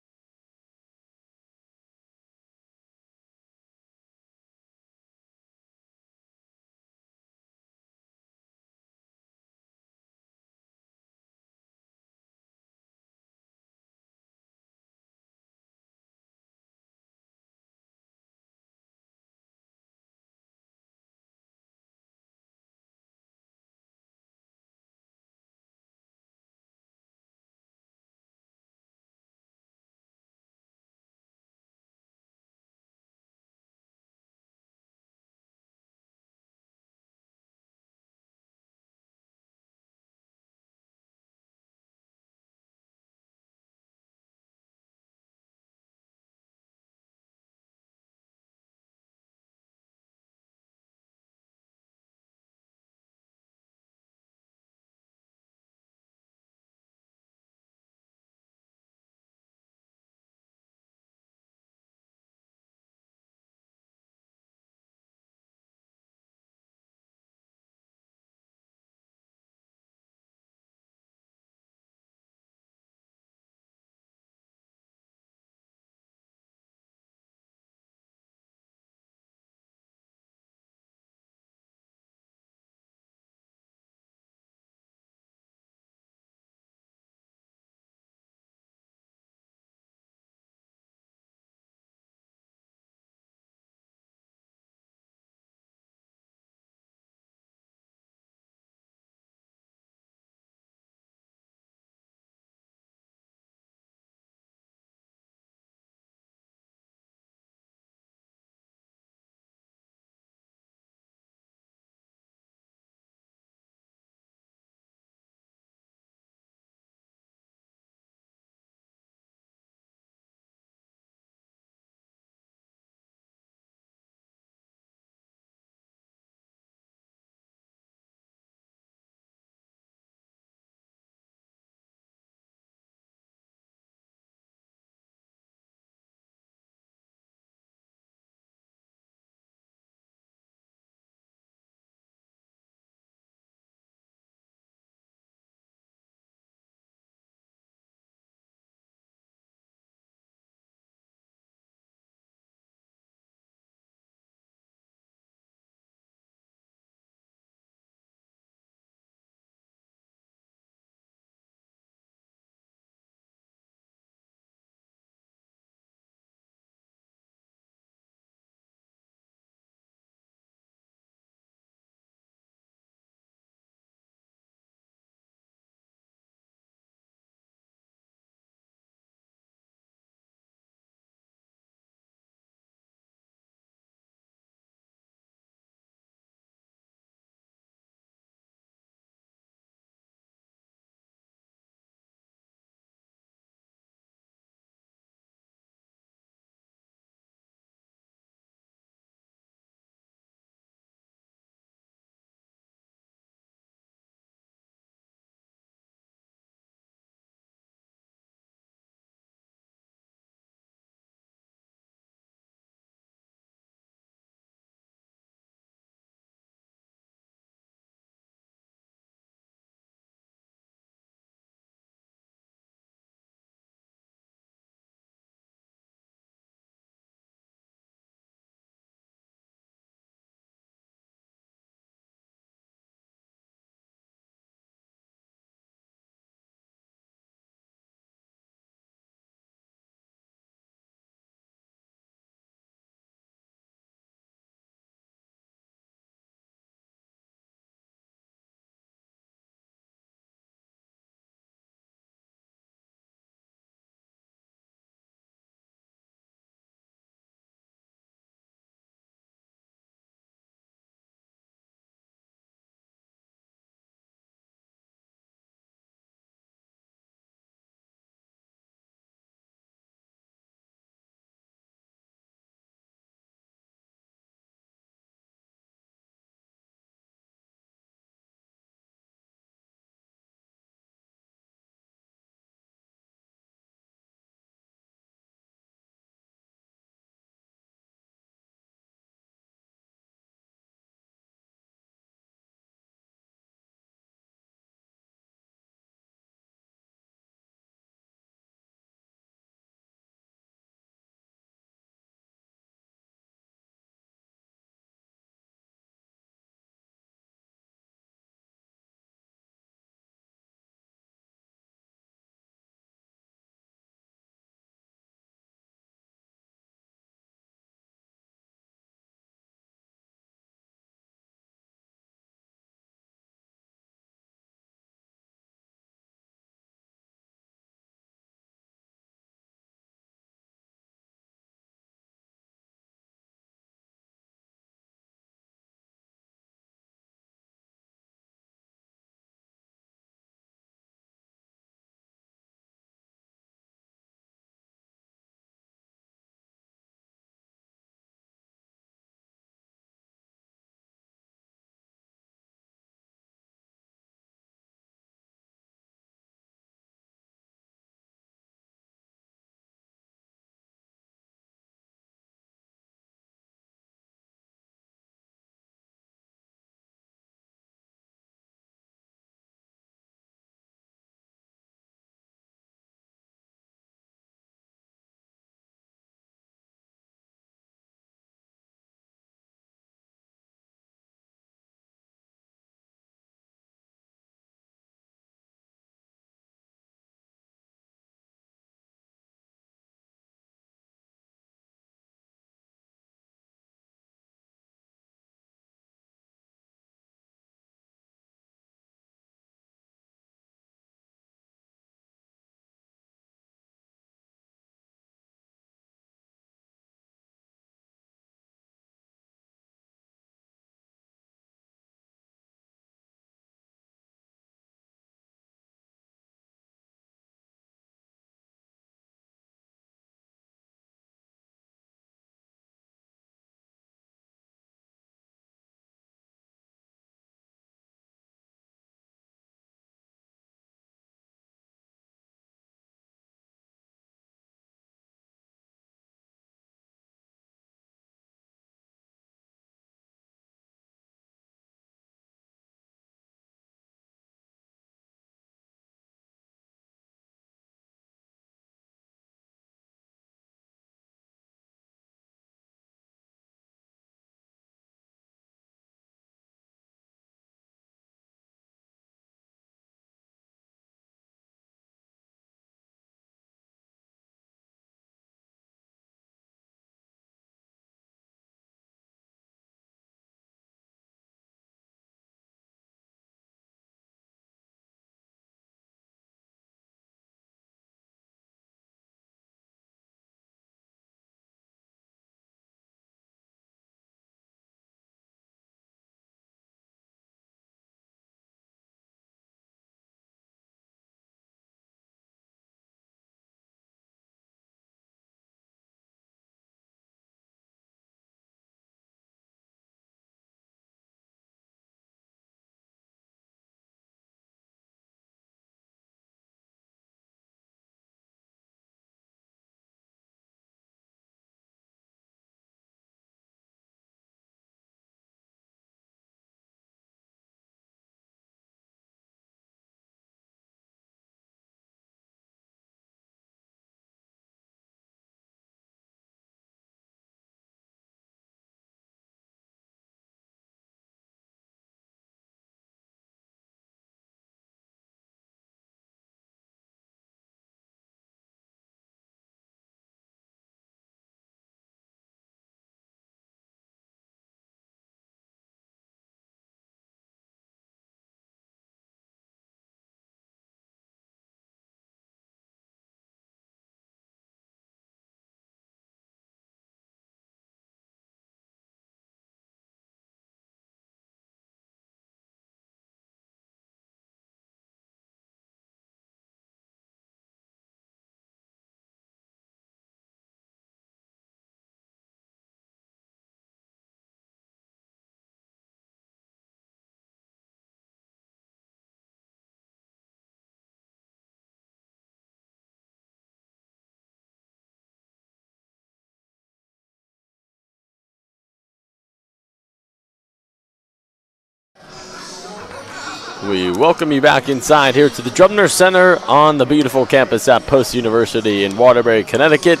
We welcome you back inside here to the Drumner Center on the beautiful campus at Post University in Waterbury, Connecticut.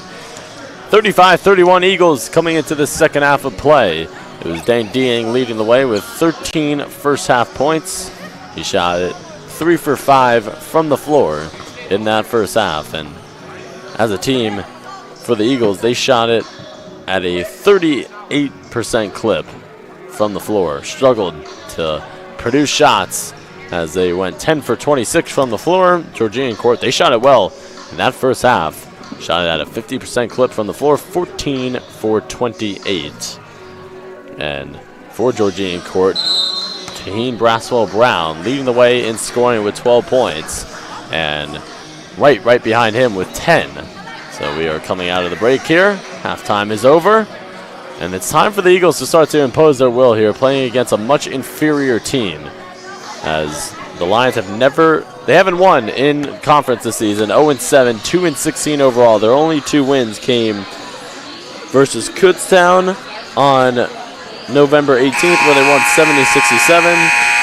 35-31 Eagles coming into the second half of play. It was Dane Deang leading the way with 13 first half points. He shot it 3 for 5 from the floor in that first half. And as a team for the Eagles, they shot it at a 38% clip from the floor. Struggled to produce shots as they went 10 for 26 from the floor. Georgian Court, they shot it well in that first half. Shot it at a 50% clip from the floor, 14 for 28. And for Georgian Court, Taheen Braswell-Brown leading the way in scoring with 12 points. And right behind him with 10. So we are coming out of the break here. Halftime is over. And it's time for the Eagles to start to impose their will here, playing against a much inferior team. As the Lions haven't won in conference this season. 0-7, 2-16 overall. Their only 2 wins came versus Kutztown on November 18th, where they won 70-67,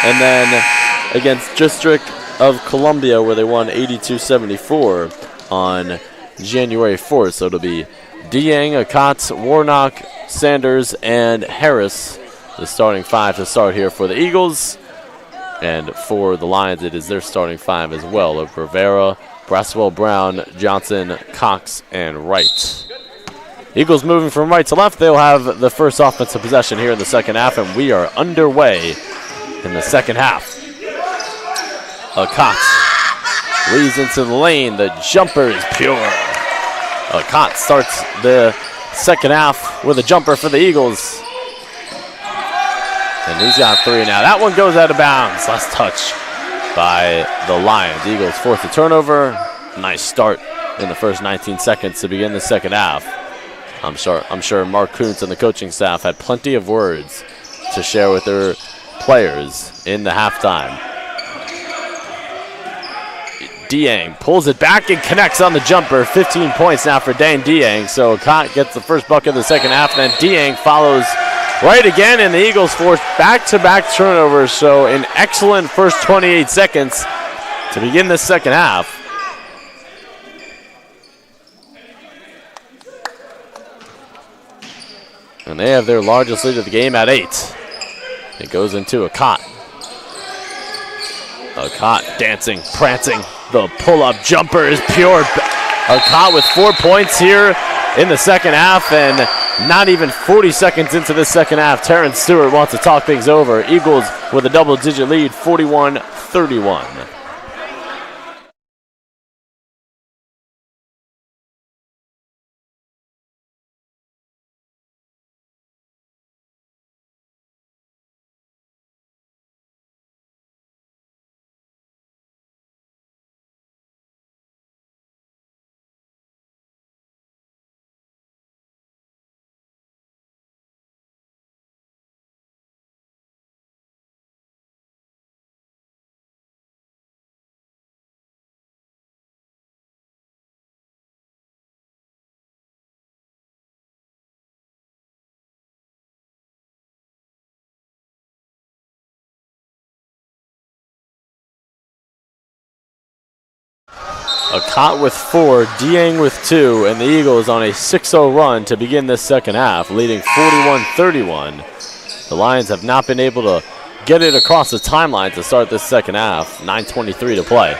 and then against District of Columbia, where they won 82-74 on January 4th. So it'll be Deang, Akatz, Warnock, Sanders, and Harris, the starting 5 to start here for the Eagles. And for the Lions, it is their starting 5 as well of Rivera, Braswell-Brown, Johnson, Cox, and Wright. Eagles moving from right to left. They'll have the first offensive possession here in the second half, and we are underway in the second half. Cox leads into the lane. The jumper is pure. Cox starts the second half with a jumper for the Eagles. And he's got 3 now. That one goes out of bounds. Last touch by the Lions. Eagles force a turnover. Nice start in the first 19 seconds to begin the second half. I'm sure Mark Kuntz and the coaching staff had plenty of words to share with their players in the halftime. Deang pulls it back and connects on the jumper. 15 points now for Dane Deang. So Cott gets the first bucket of the second half, and then Deang follows right again, and the Eagles force back-to-back turnovers. So an excellent first 28 seconds to begin the second half. And they have their largest lead of the game at 8. It goes into Akot. Akot dancing, prancing. The pull-up jumper is pure. Akot with 4 points here in the second half, and not even 40 seconds into the second half, Terrence Stewart wants to talk things over. Eagles with a double-digit lead, 41-31. Akot with 4, Deang with 2, and the Eagles on a 6-0 run to begin this second half, leading 41-31. The Lions have not been able to get it across the timeline to start this second half. 19:23 to play,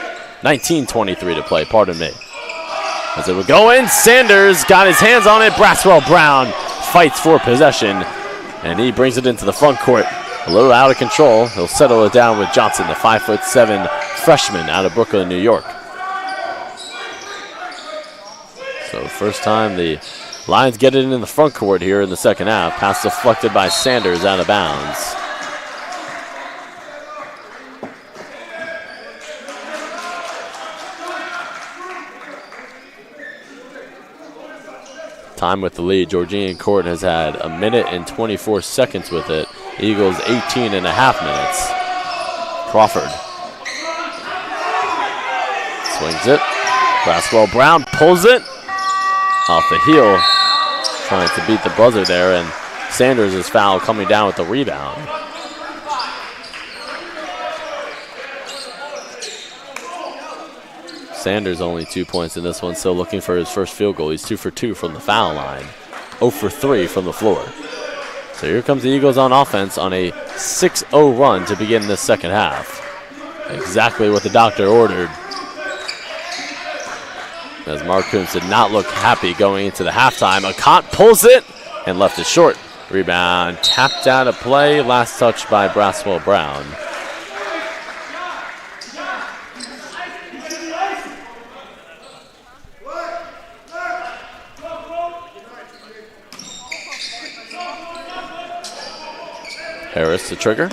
pardon me. As it would go in, Sanders got his hands on it. Braswell-Brown fights for possession, and he brings it into the front court. A little out of control. He'll settle it down with Johnson, the 5'7" freshman out of Brooklyn, New York. So first time the Lions get it in the front court here in the second half. Pass deflected by Sanders out of bounds. Time with the lead. Georgian Court has had 1 minute and 24 seconds with it. Eagles 18 and a half minutes. Crawford swings it. Braswell-Brown pulls it off the heel, trying to beat the buzzer there, and Sanders is fouled coming down with the rebound. Sanders only 2 points in this one, still looking for his first field goal. He's 2 for 2 from the foul line, 0 for 3 from the floor. So here comes the Eagles on offense on a 6-0 run to begin this second half. Exactly what the doctor ordered. As Mark Coombs did not look happy going into the halftime. Akant pulls it and left it short. Rebound tapped out of play. Last touch by Braswell Brown. Harris to trigger.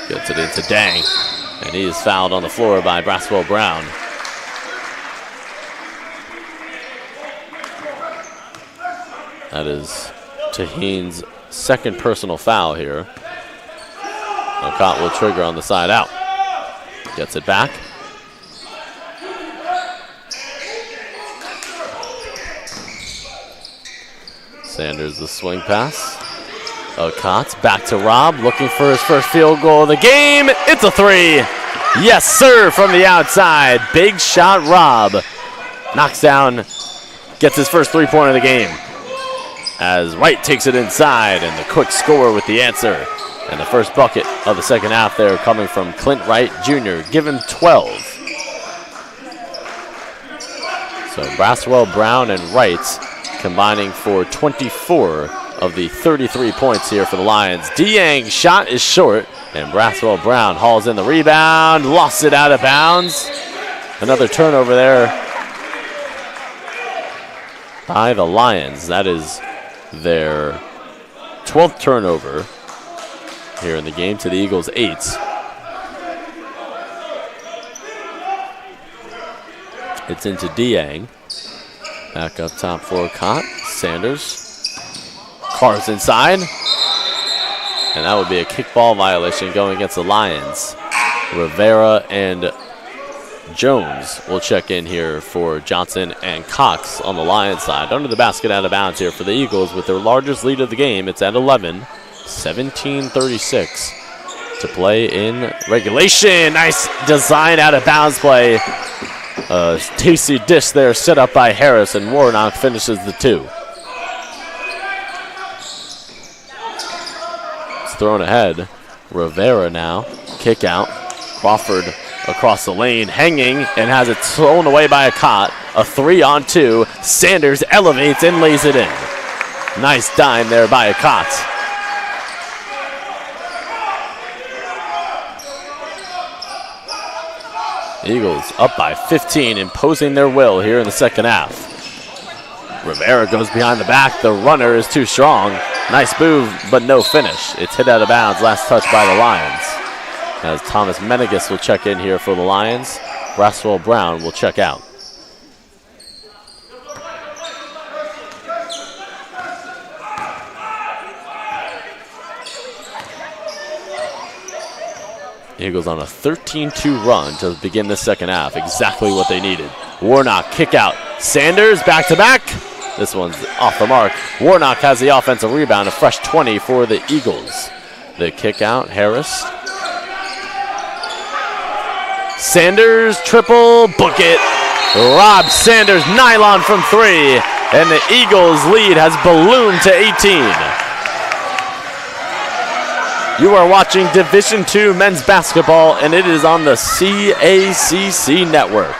Gets it into Dang. And he is fouled on the floor by Braswell Brown. That is Taheen's second personal foul here. Okot will trigger on the side out. Gets it back. Sanders the swing pass. Okot back to Rob, looking for his first field goal of the game. It's a three. Yes, sir, from the outside. Big shot, Rob. Knocks down, gets his first three-pointer of the game. As Wright takes it inside, and the quick score with the answer. And the first bucket of the second half there coming from Clint Wright Jr. Give him 12. So Braswell, Brown, and Wright combining for 24 of the 33 points here for the Lions. Dieng shot is short, and Braswell Brown hauls in the rebound, lost it out of bounds. Another turnover there by the Lions. That is their 12th turnover here in the game to the Eagles' 8. It's into Dieng. Back up top for Cott. Sanders carves inside. And that would be a kickball violation going against the Lions. Rivera and Jones will check in here for Johnson and Cox on the Lions side. Under the basket, out of bounds here for the Eagles with their largest lead of the game. It's at 11, 17:36 to play in regulation. Nice design out of bounds play. Tasty dish there set up by Harris, and Warnock finishes the two. It's thrown ahead. Rivera now. Kick out. Crawford across the lane, hanging, and has it thrown away by Akot. A 3-on-2. Sanders elevates and lays it in. Nice dime there by Akot. Eagles up by 15, imposing their will here in the second half. Rivera goes behind the back. The runner is too strong. Nice move, but no finish. It's hit out of bounds. Last touch by the Lions. As Thomas Menegas will check in here for the Lions. Braswell Brown will check out. Eagles on a 13-2 run to begin the second half. Exactly what they needed. Warnock kick out. Sanders back to back. This one's off the mark. Warnock has the offensive rebound. A fresh 20 for the Eagles. The kick out. Harris. Sanders triple. Book it. Rob Sanders nylon from three. And the Eagles lead has ballooned to 18. You are watching Division II men's basketball, and it is on the CACC network.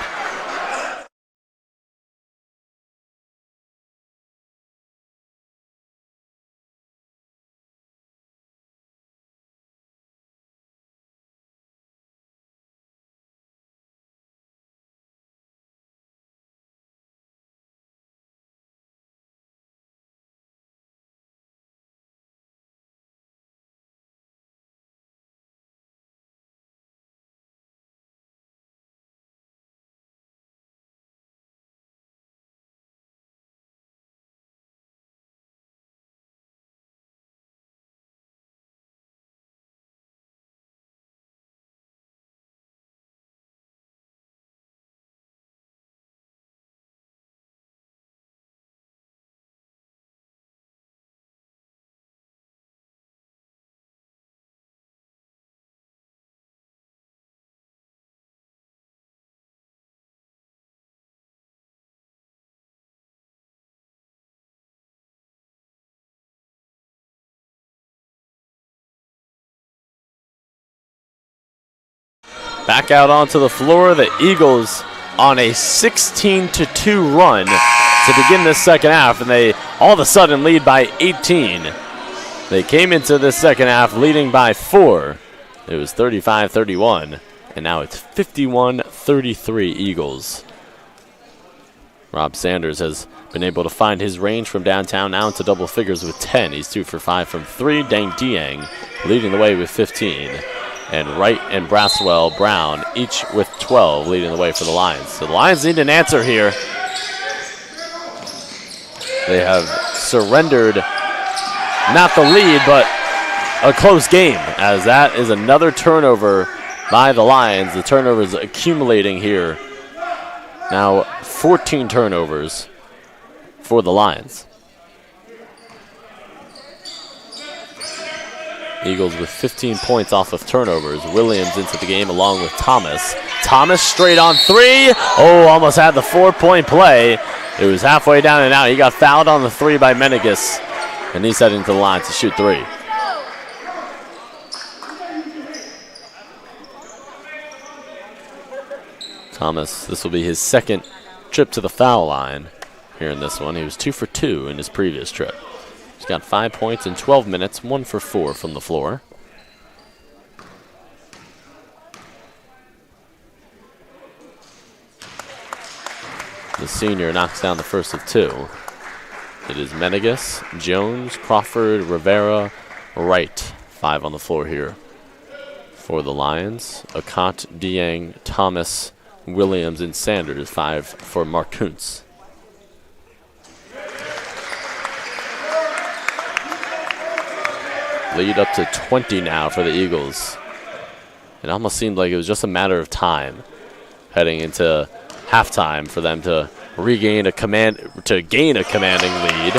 back out onto the floor. The Eagles on a 16-2 run to begin this second half, and they all of a sudden lead by 18. They came into this second half leading by 4. It was 35-31, and now it's 51-33 Eagles. Rob Sanders has been able to find his range from downtown now into double figures with 10. He's 2 for 5 from 3. Dang Dieng leading the way with 15. And Wright and Braswell Brown each with 12 leading the way for the Lions. So the Lions need an answer here. They have surrendered not the lead, but a close game, as that is another turnover by the Lions. The turnovers accumulating here. Now 14 turnovers for the Lions. Eagles with 15 points off of turnovers. Williams into the game along with Thomas. Thomas straight on 3. Oh, almost had the 4-point play. It was halfway down and out. He got fouled on the 3 by Menegas, and he's heading to the line to shoot 3. Thomas, this will be his second trip to the foul line here in this one. He was 2 for 2 in his previous trip. He's got 5 points in 12 minutes, 1 for 4 from the floor. The senior knocks down the first of 2. It is Menegas, Jones, Crawford, Rivera, Wright. 5 on the floor here for the Lions. Akant, Dieng, Thomas, Williams, and Sanders. 5 for Mark Kuntz. Lead up to 20 now for the Eagles. It almost seemed like it was just a matter of time heading into halftime for them to gain a commanding lead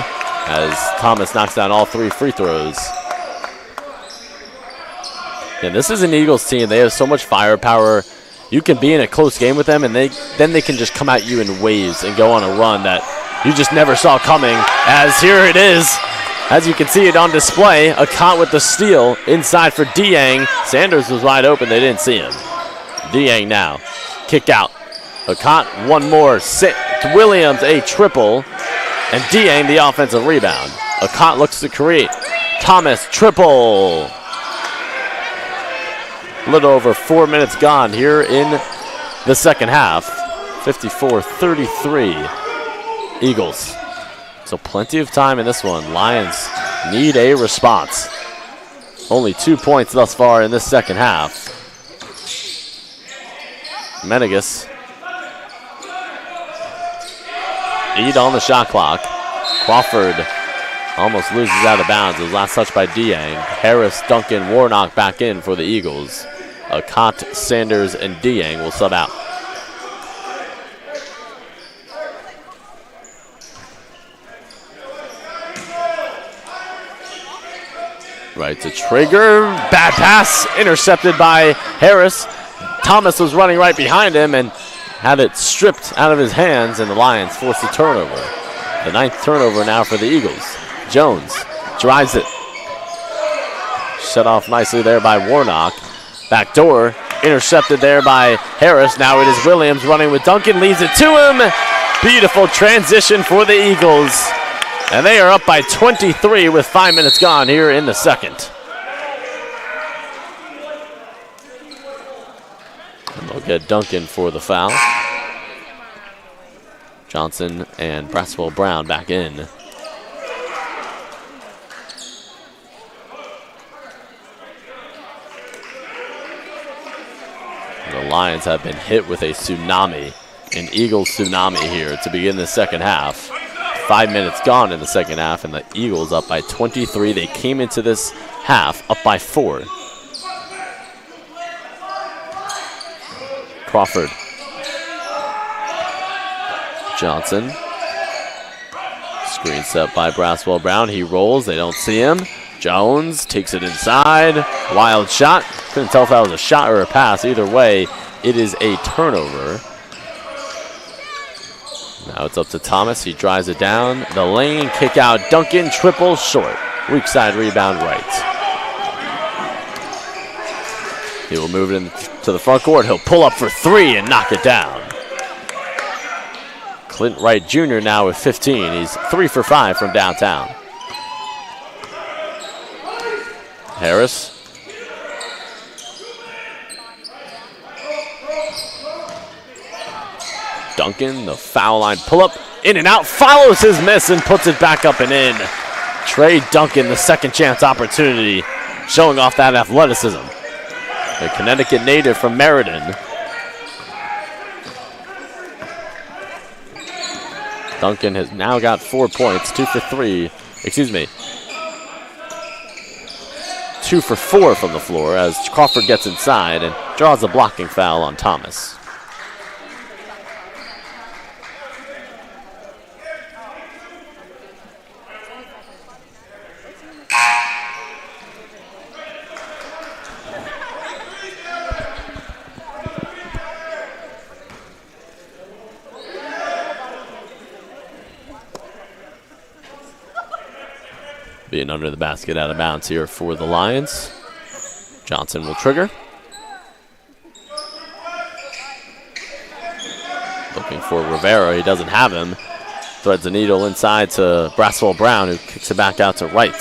as Thomas knocks down all 3 free throws. And this is an Eagles team. They have so much firepower. You can be in a close game with them, and then they can just come at you in waves and go on a run that you just never saw coming. As here it is. As you can see it on display, Akant with the steal inside for Dieng. Sanders was wide open. They didn't see him. Dieng now. Kick out. Akant, one more. Williams, a triple. And Dieng, the offensive rebound. Akant looks to create. Thomas, triple. A little over 4 minutes gone here in the second half. 54-33 Eagles. So plenty of time in this one. Lions need a response. Only 2 points thus far in this second half. Menegas. 8 on the shot clock. Crawford almost loses out of bounds. It was last touched by Dieng. Harris, Duncan, Warnock back in for the Eagles. Akant, Sanders, and Dieng will sub out. Right to Traeger. Bad pass. Intercepted by Harris. Thomas was running right behind him and had it stripped out of his hands, and the Lions forced a turnover. The 9th turnover now for the Eagles. Jones drives it. Shut off nicely there by Warnock. Back door. Intercepted there by Harris. Now it is Williams running with Duncan. Leaves it to him. Beautiful transition for the Eagles. And they are up by 23 with 5 minutes gone here in the second. And they'll get Duncan for the foul. Johnson and Braswell Brown back in. The Lions have been hit with a tsunami, an Eagles tsunami here to begin the second half. 5 minutes gone in the second half, and the Eagles up by 23. They came into this half up by 4. Crawford. Johnson. Screen set by Braswell Brown. He rolls. They don't see him. Jones takes it inside. Wild shot. Couldn't tell if that was a shot or a pass. Either way, it is a turnover. Now it's up to Thomas. He drives it down. The lane, kick out. Duncan, triple, short. Weak side rebound right. He will move it into the front court. He'll pull up for three and knock it down. Clint Wright Jr. now with 15. He's 3 for 5 from downtown. Harris. Duncan, the foul line pull-up, in and out, follows his miss and puts it back up and in. Trey Duncan, the second chance opportunity, showing off that athleticism. The Connecticut native from Meriden. Duncan has now got 4 points, 2 for 4 from the floor as Crawford gets inside and draws a blocking foul on Thomas. Being under the basket, out of bounds here for the Lions. Johnson will trigger. Looking for Rivera. He doesn't have him. Threads the needle inside to Braswell Brown, who kicks it back out to Wright.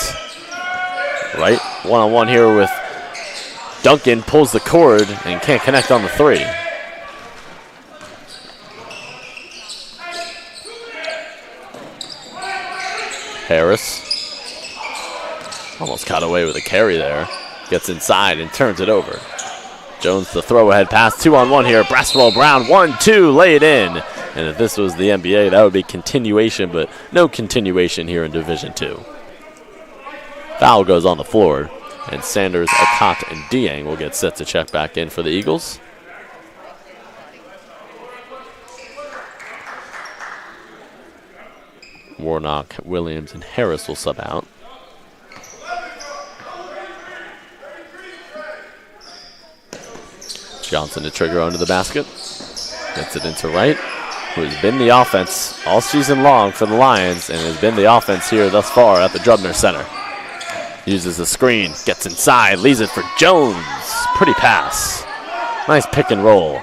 Wright, one-on-one here with Duncan, pulls the cord and can't connect on the three. Harris. Almost got away with a carry there. Gets inside and turns it over. Jones, the throw-ahead pass. 2-on-1 here. Braswell Brown, 1-2, lay it in. And if this was the NBA, that would be continuation, but no continuation here in Division II. Foul goes on the floor, and Sanders, Akot, and Dieng will get set to check back in for the Eagles. Warnock, Williams, and Harris will sub out. Johnson to trigger under the basket. Gets it into Wright, who has been the offense all season long for the Lions and has been the offense here thus far at the Drubner Center. Uses the screen, gets inside, leaves it for Jones. Pretty pass. Nice pick and roll.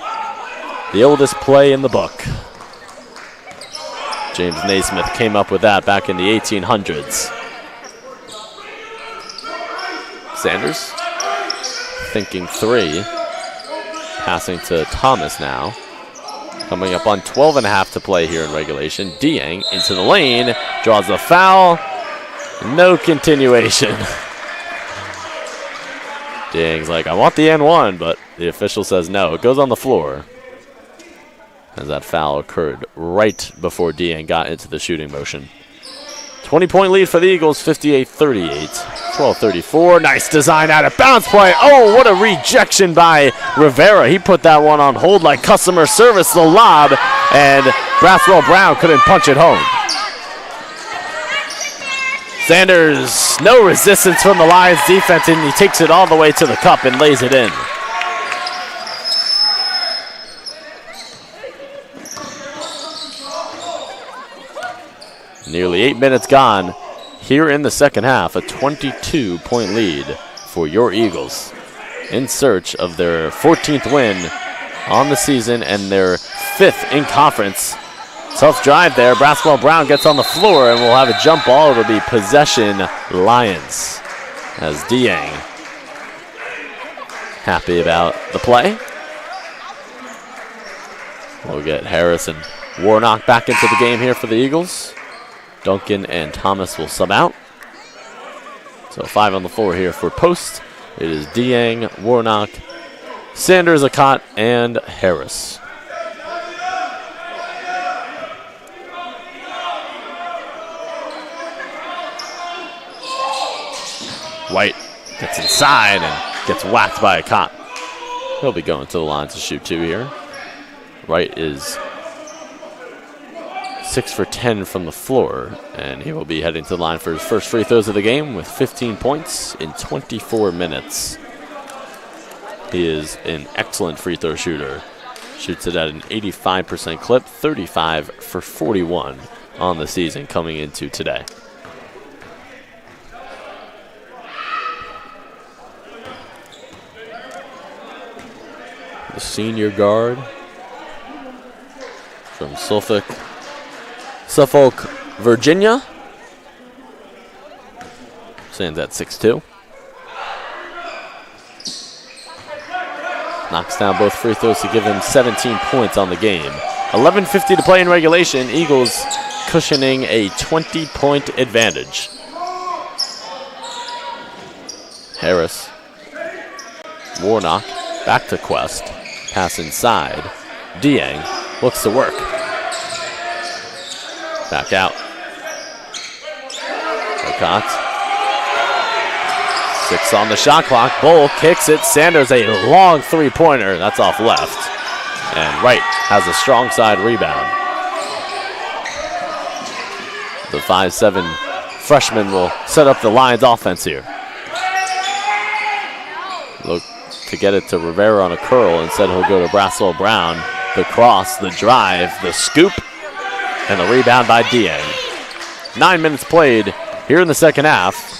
The oldest play in the book. James Naismith came up with that back in the 1800s. Sanders thinking three. Passing to Thomas now. Coming up on 12.5 to play here in regulation. Dieng into the lane. Draws the foul. No continuation. Dieng's like, I want the N1, but the official says no. It goes on the floor. As that foul occurred right before Dieng got into the shooting motion. 20-point lead for the Eagles, 58-38. 12-34. Nice design out of bounds play. Oh, what a rejection by Rivera. He put that one on hold like customer service, the lob, and Braswell Brown couldn't punch it home. Sanders, no resistance from the Lions defense, and he takes it all the way to the cup and lays it in. Nearly 8 minutes gone here in the second half. A 22-point lead for your Eagles in search of their 14th win on the season and their 5th in conference. Tough drive there. Braswell Brown gets on the floor and we'll have a jump ball. It'll be possession Lions as Dieng happy about the play. We'll get Harris and Warnock back into the game here for the Eagles. Duncan and Thomas will sub out. So 5 on the floor here for post. It is Dieng, Warnock, Sanders, Akot, and Harris. White gets inside and gets whacked by Akot. He'll be going to the line to shoot two here. Wright is 6 for 10 from the floor, and he will be heading to the line for his first free throws of the game with 15 points in 24 minutes. He is an excellent free throw shooter. Shoots it at an 85% clip, 35 for 41 on the season coming into today. the senior guard from Suffolk, Virginia. Stands at 6'2". Knocks down both free throws to give him 17 points on the game. 11:50 to play in regulation. Eagles cushioning a 20-point advantage. Harris. Warnock back to Quest. Pass inside. Dieng looks to work. Back out. Ocott. 6 on the shot clock. Bull kicks it. Sanders a long three-pointer. That's off left. And Wright has a strong side rebound. The 5'7" freshman will set up the Lions offense here. Look to get it to Rivera on a curl. Instead he'll go to Braswell Brown. The cross, the drive, the scoop, and the rebound by Dieng. 9 minutes played here in the second half.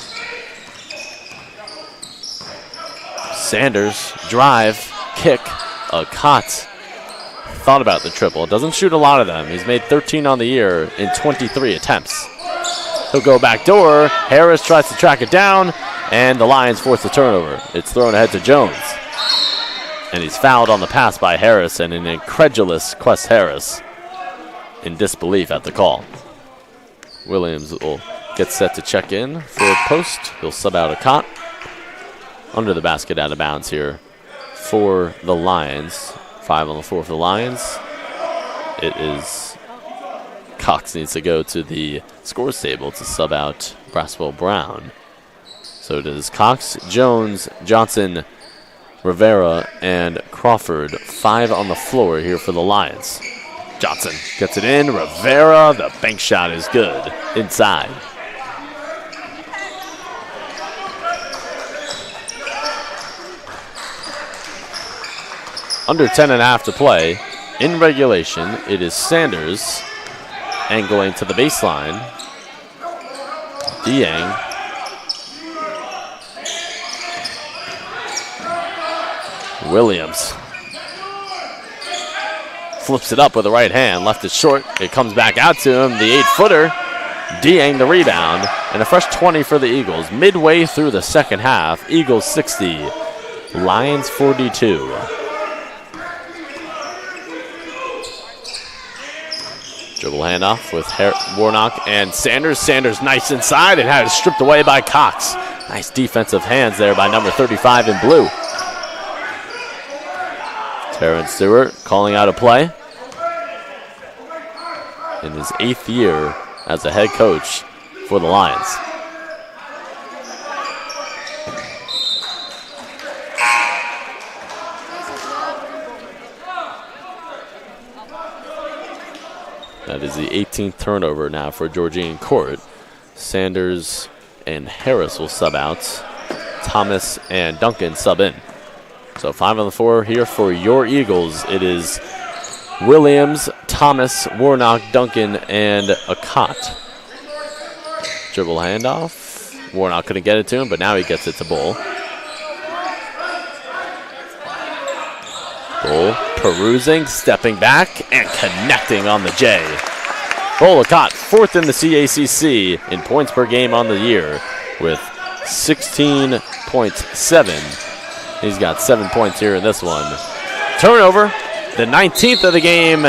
Sanders, drive, kick, Ocott. Thought about the triple. Doesn't shoot a lot of them. He's made 13 on the year in 23 attempts. He'll go back door. Harris tries to track it down, and the Lions force the turnover. It's thrown ahead to Jones. And he's fouled on the pass by Harris, and an incredulous Quest Harris in disbelief at the call. Williams will get set to check in for a post. He'll sub out Ocott. Under the basket, out of bounds here for the Lions. 5 on the floor for the Lions. It is Cox needs to go to the scores table to sub out Braswell Brown. So it is Cox, Jones, Johnson, Rivera, and Crawford. 5 on the floor here for the Lions. Johnson gets it in. Rivera, the bank shot is good. Inside. Under 10.5 to play. In regulation, it is Sanders angling to the baseline. Dieng. Williams. Flips it up with the right hand. Left it short. It comes back out to him. The 8-footer. Dieng the rebound. And a fresh 20 for the Eagles. Midway through the second half. Eagles 60. Lions 42. Dribble handoff with Warnock and Sanders. Sanders nice inside and had it stripped away by Cox. Nice defensive hands there by number 35 in blue. Terrence Stewart calling out a play. In his 8th year as a head coach for the Lions. That is the 18th turnover now for Georgian Court. Sanders and Harris will sub out. Thomas and Duncan sub in. So 5 on the floor here for your Eagles. It is Williams, Thomas, Warnock, Duncan, and Ocott. Dribble handoff. Warnock couldn't get it to him, but now he gets it to Bull. Bull perusing, stepping back, and connecting on the J. Bull Ocott, 4th in the CACC in points per game on the year with 16.7. He's got 7 points here in this one. Turnover, the 19th of the game,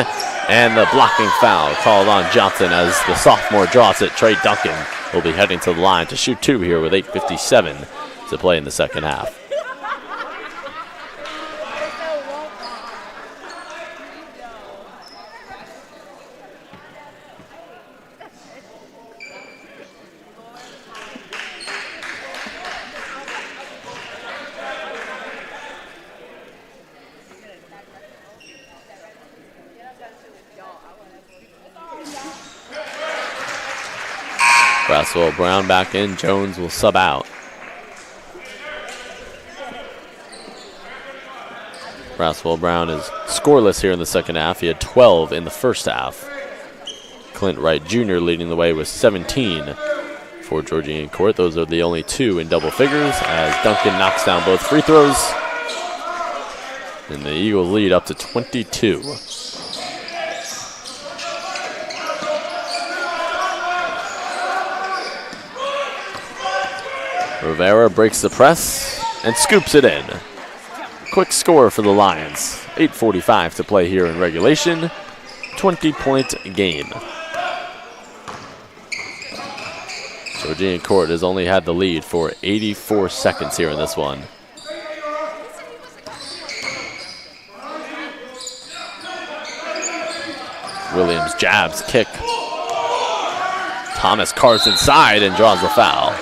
and the blocking foul called on Johnson as the sophomore draws it. Trey Duncan will be heading to the line to shoot 2 here with 8:57 to play in the second half. Braswell Brown back in. Jones will sub out. Braswell Brown is scoreless here in the second half. He had 12 in the first half. Clint Wright Jr. leading the way with 17 for Georgian Court. Those are the only 2 in double figures as Duncan knocks down both free throws. And the Eagles lead up to 22. Rivera breaks the press and scoops it in. Quick score for the Lions. 8:45 to play here in regulation. 20-point game. Georgian Court has only had the lead for 84 seconds here in this one. Williams jabs, kick. Thomas carves inside and draws the foul.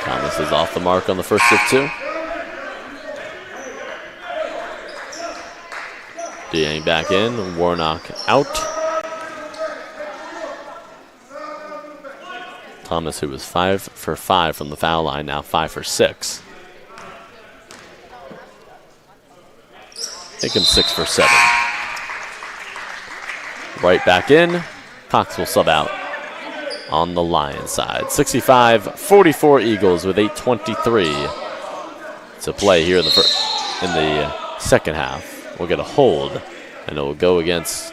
Thomas is off the mark on the first of two. Dieng back in, Warnock out. Thomas, who was 5 for 5 from the foul line, now 5 for 6. Take him 6 for 7. Right back in. Cox will sub out on the Lions side. 65-44 Eagles with 8:23 to play here in the second half. We'll get a hold, and it will go against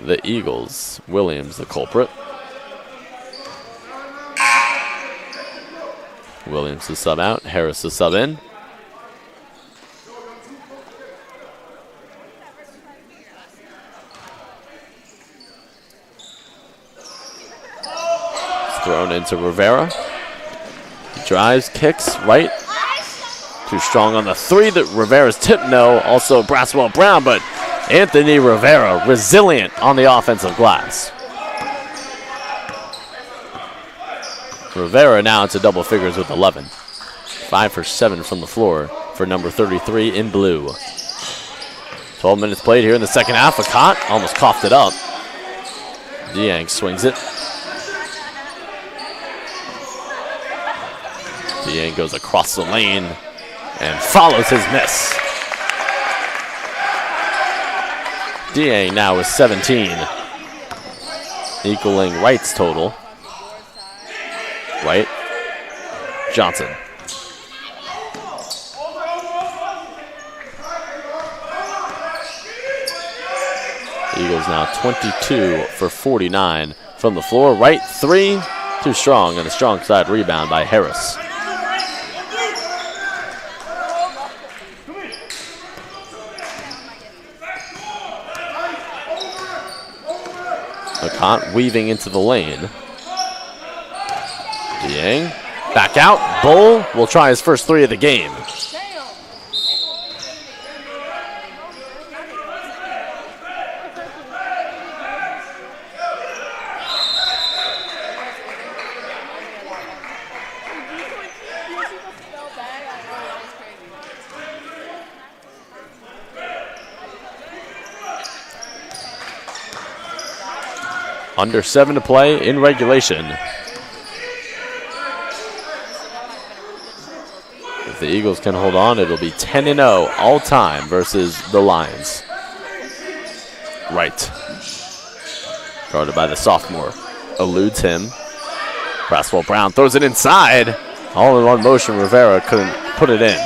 the Eagles. Williams, the culprit. Williams to sub out. Harris to sub in. Thrown into Rivera. He drives, kicks, right. Too strong on the three. That Rivera's tip, no. Also Braswell Brown, but Anthony Rivera resilient on the offensive glass. Rivera now into double figures with 11. 5 for 7 from the floor for number 33 in blue. 12 minutes played here in the second half. Akot almost coughed it up. Dieng swings it. Dieng goes across the lane and follows his miss. Dieng now with 17, equaling Wright's total. Wright, Johnson. Eagles now 22 for 49 from the floor. Wright, 3, too strong, and a strong side rebound by Harris. Akot weaving into the lane. Dieng, back out. Bull will try his first 3 of the game. Under 7 to play in regulation. If the Eagles can hold on, it'll be 10-0 all time versus the Lions. Right. Guarded by the sophomore. Eludes him. Braswell Brown throws it inside. All in one motion. Rivera couldn't put it in.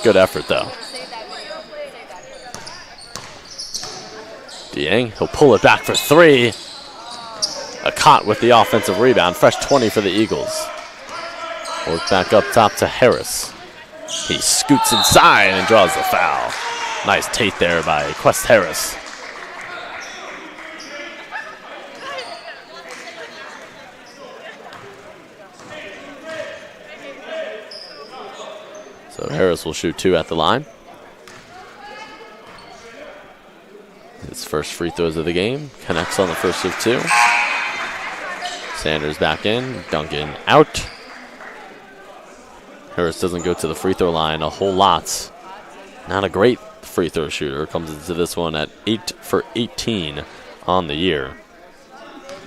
Good effort, though. Dieng, he'll pull it back for 3. Akot with the offensive rebound. Fresh 20 for the Eagles. Work back up top to Harris. He scoots inside and draws the foul. Nice take there by Quest Harris. So Harris will shoot 2 at the line. His first free throws of the game. Connects on the first of 2. Sanders back in. Duncan out. Harris doesn't go to the free throw line a whole lot. Not a great free throw shooter. Comes into this one at 8 for 18 on the year.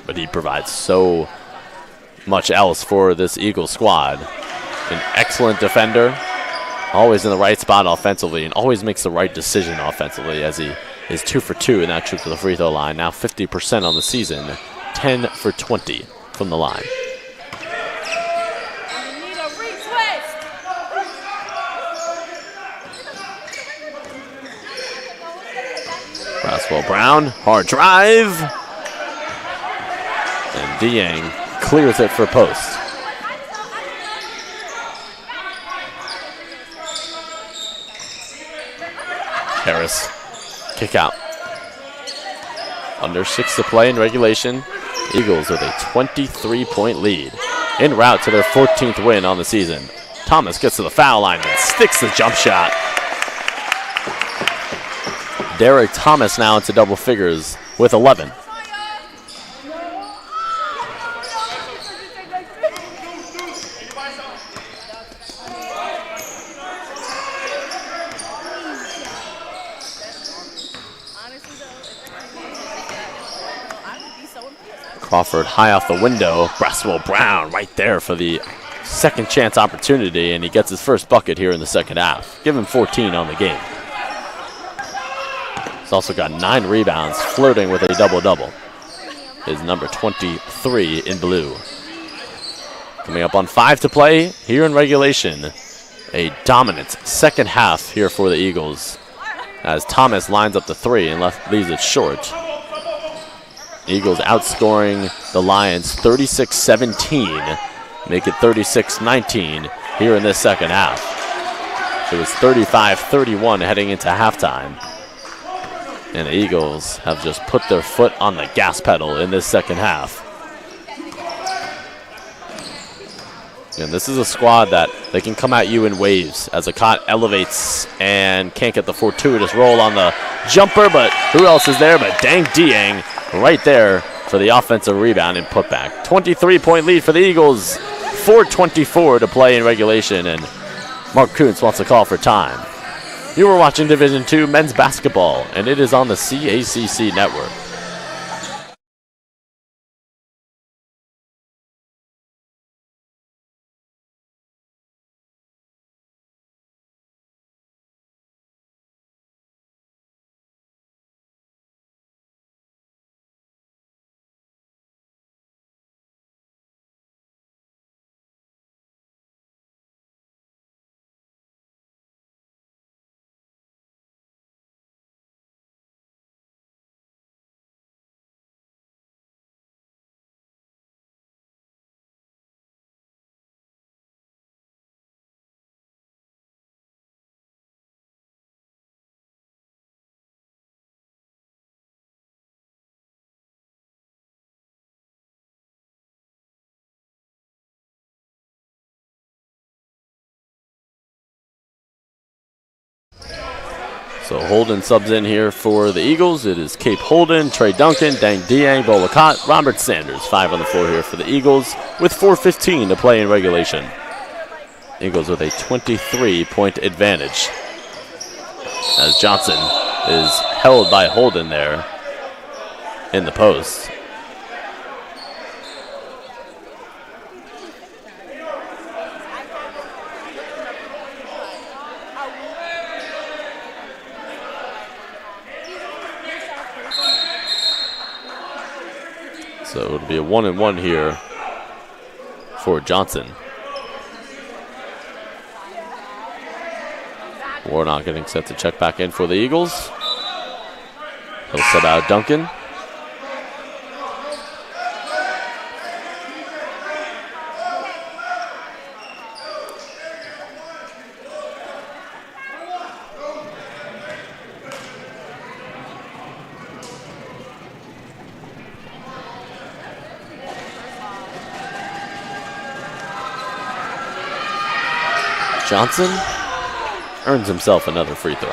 But he provides so much else for this Eagles squad. An excellent defender, always in the right spot offensively, and always makes the right decision offensively, as he is 2 for 2 in that trip to the free throw line. Now 50% on the season, 10 for 20 from the line. Braswell Brown, hard drive. And Dieng clears it for post. Harris, kick out. Under 6 to play in regulation. Eagles with a 23-point lead. En route to their 14th win on the season. Thomas gets to the foul line and sticks the jump shot. Derek Thomas now into double figures with 11. Crawford high off the window. Braswell Brown right there for the second chance opportunity, and he gets his first bucket here in the second half. Give him 14 on the game. He's also got 9 rebounds, flirting with a double-double. His number 23 in blue. Coming up on 5 to play here in regulation. A dominant second half here for the Eagles, as Thomas lines up the 3 and leaves it short. Eagles outscoring the Lions 36-17, make it 36-19 here in this second half. It was 35-31 heading into halftime. And the Eagles have just put their foot on the gas pedal in this second half. And this is a squad that they can come at you in waves as Akat elevates and can't get the fortuitous roll on the jumper, but who else is there but Dang Dieng right there for the offensive rebound and putback. 23-point lead for the Eagles, 4:24 to play in regulation, and Mark Kuntz wants to call for time. You are watching Division II men's basketball, and it is on the CACC network. So Holden subs in here for the Eagles. It is Cape Holden, Trey Duncan, Dang Dieng, Bolakat, Robert Sanders. 5 on the floor here for the Eagles with 4:15 to play in regulation. Eagles with a 23-point advantage, as Johnson is held by Holden there in the post. So it'll be a 1-and-1 here for Johnson. Warnock getting set to check back in for the Eagles. He'll sub out Duncan. Johnson earns himself another free throw.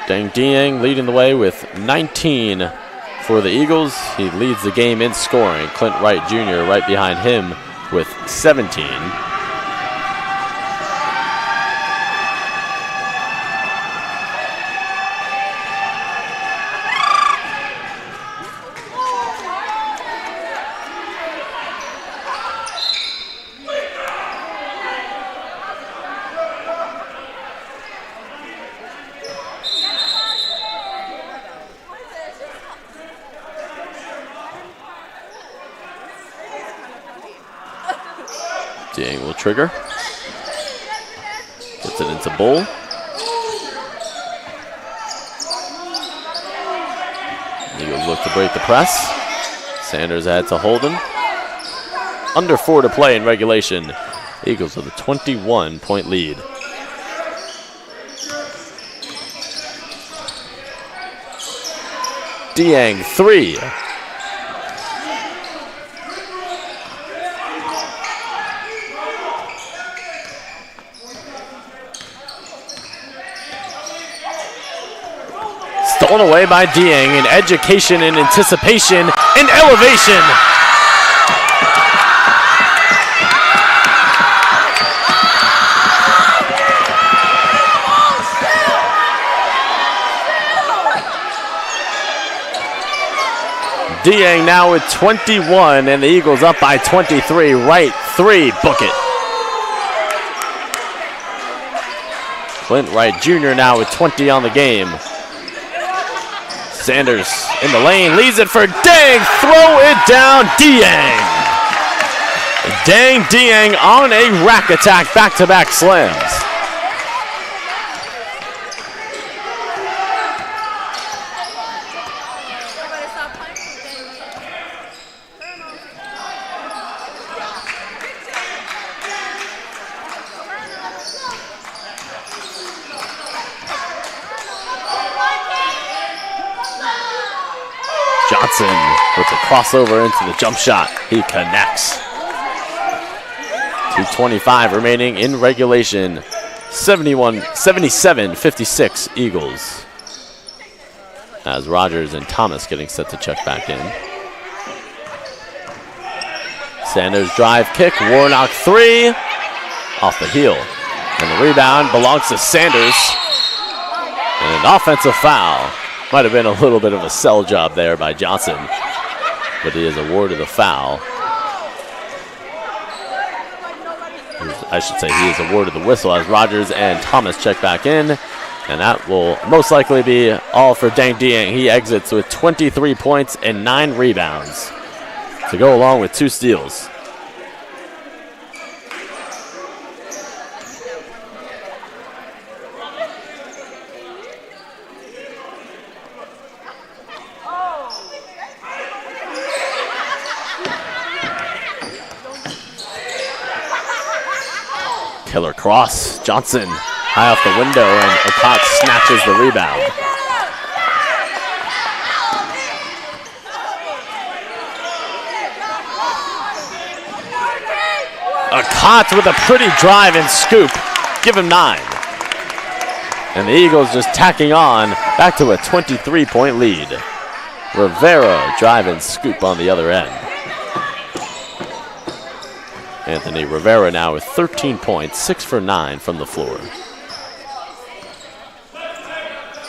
Dang Dieng leading the way with 19 for the Eagles. He leads the game in scoring. Clint Wright Jr. right behind him with 17. Dieng will trigger. Gets it into Bull. Eagles look to break the press. Sanders ahead to Holden. Under 4 to play in regulation. Eagles with a 21-point lead. Dieng, 3. Stolen away by Dieng in education and anticipation and elevation. Dieng now with 21, and the Eagles up by 23. Right 3, book it. Clint Wright Jr. now with 20 on the game. Sanders in the lane, leaves it for Dieng. Throw it down, Dieng. Dieng on a rack attack, back-to-back slams. Johnson with the crossover into the jump shot. He connects. 2:25 remaining in regulation. 77-56 Eagles. As Rogers and Thomas getting set to check back in. Sanders drive kick. Warnock 3. Off the heel. And the rebound belongs to Sanders. And an offensive foul. Might have been a little bit of a sell job there by Johnson, but he is awarded the foul. I should say he is awarded the whistle as Rogers and Thomas check back in, and that will most likely be all for Dieng. He exits with 23 points and 9 rebounds to go along with 2 steals. Killer cross. Johnson high off the window, and Okot snatches the rebound. Okot with a pretty drive and scoop. Give him 9. And the Eagles just tacking on back to a 23-point lead. Rivera drive and scoop on the other end. Anthony Rivera now with 13 points, 6 for 9 from the floor.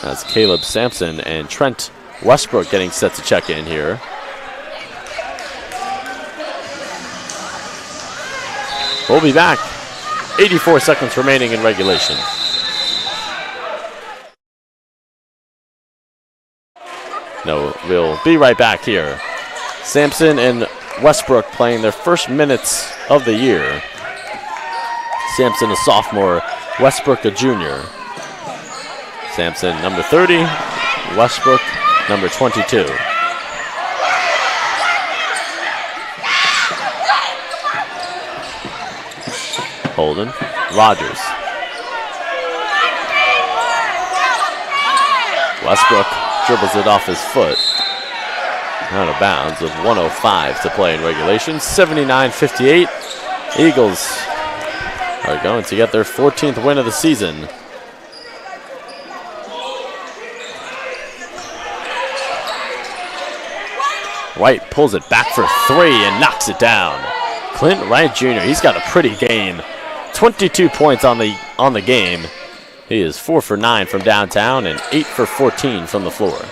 That's Caleb Sampson and Trent Westbrook getting set to check in here. We'll be back. 84 seconds remaining in regulation. No, we'll be right back here. Sampson and Westbrook playing their first minutes of the year. Sampson a sophomore, Westbrook a junior. Sampson number 30, Westbrook number 22. Holden, Rogers. Westbrook dribbles it off his foot. Out of bounds with 1:05 to play in regulation. 79-58. Eagles are going to get their 14th win of the season. White pulls it back for 3 and knocks it down. Clint Wright Jr., he's got a pretty game. 22 points on the game. He is 4 for 9 from downtown and 8 for 14 from the floor.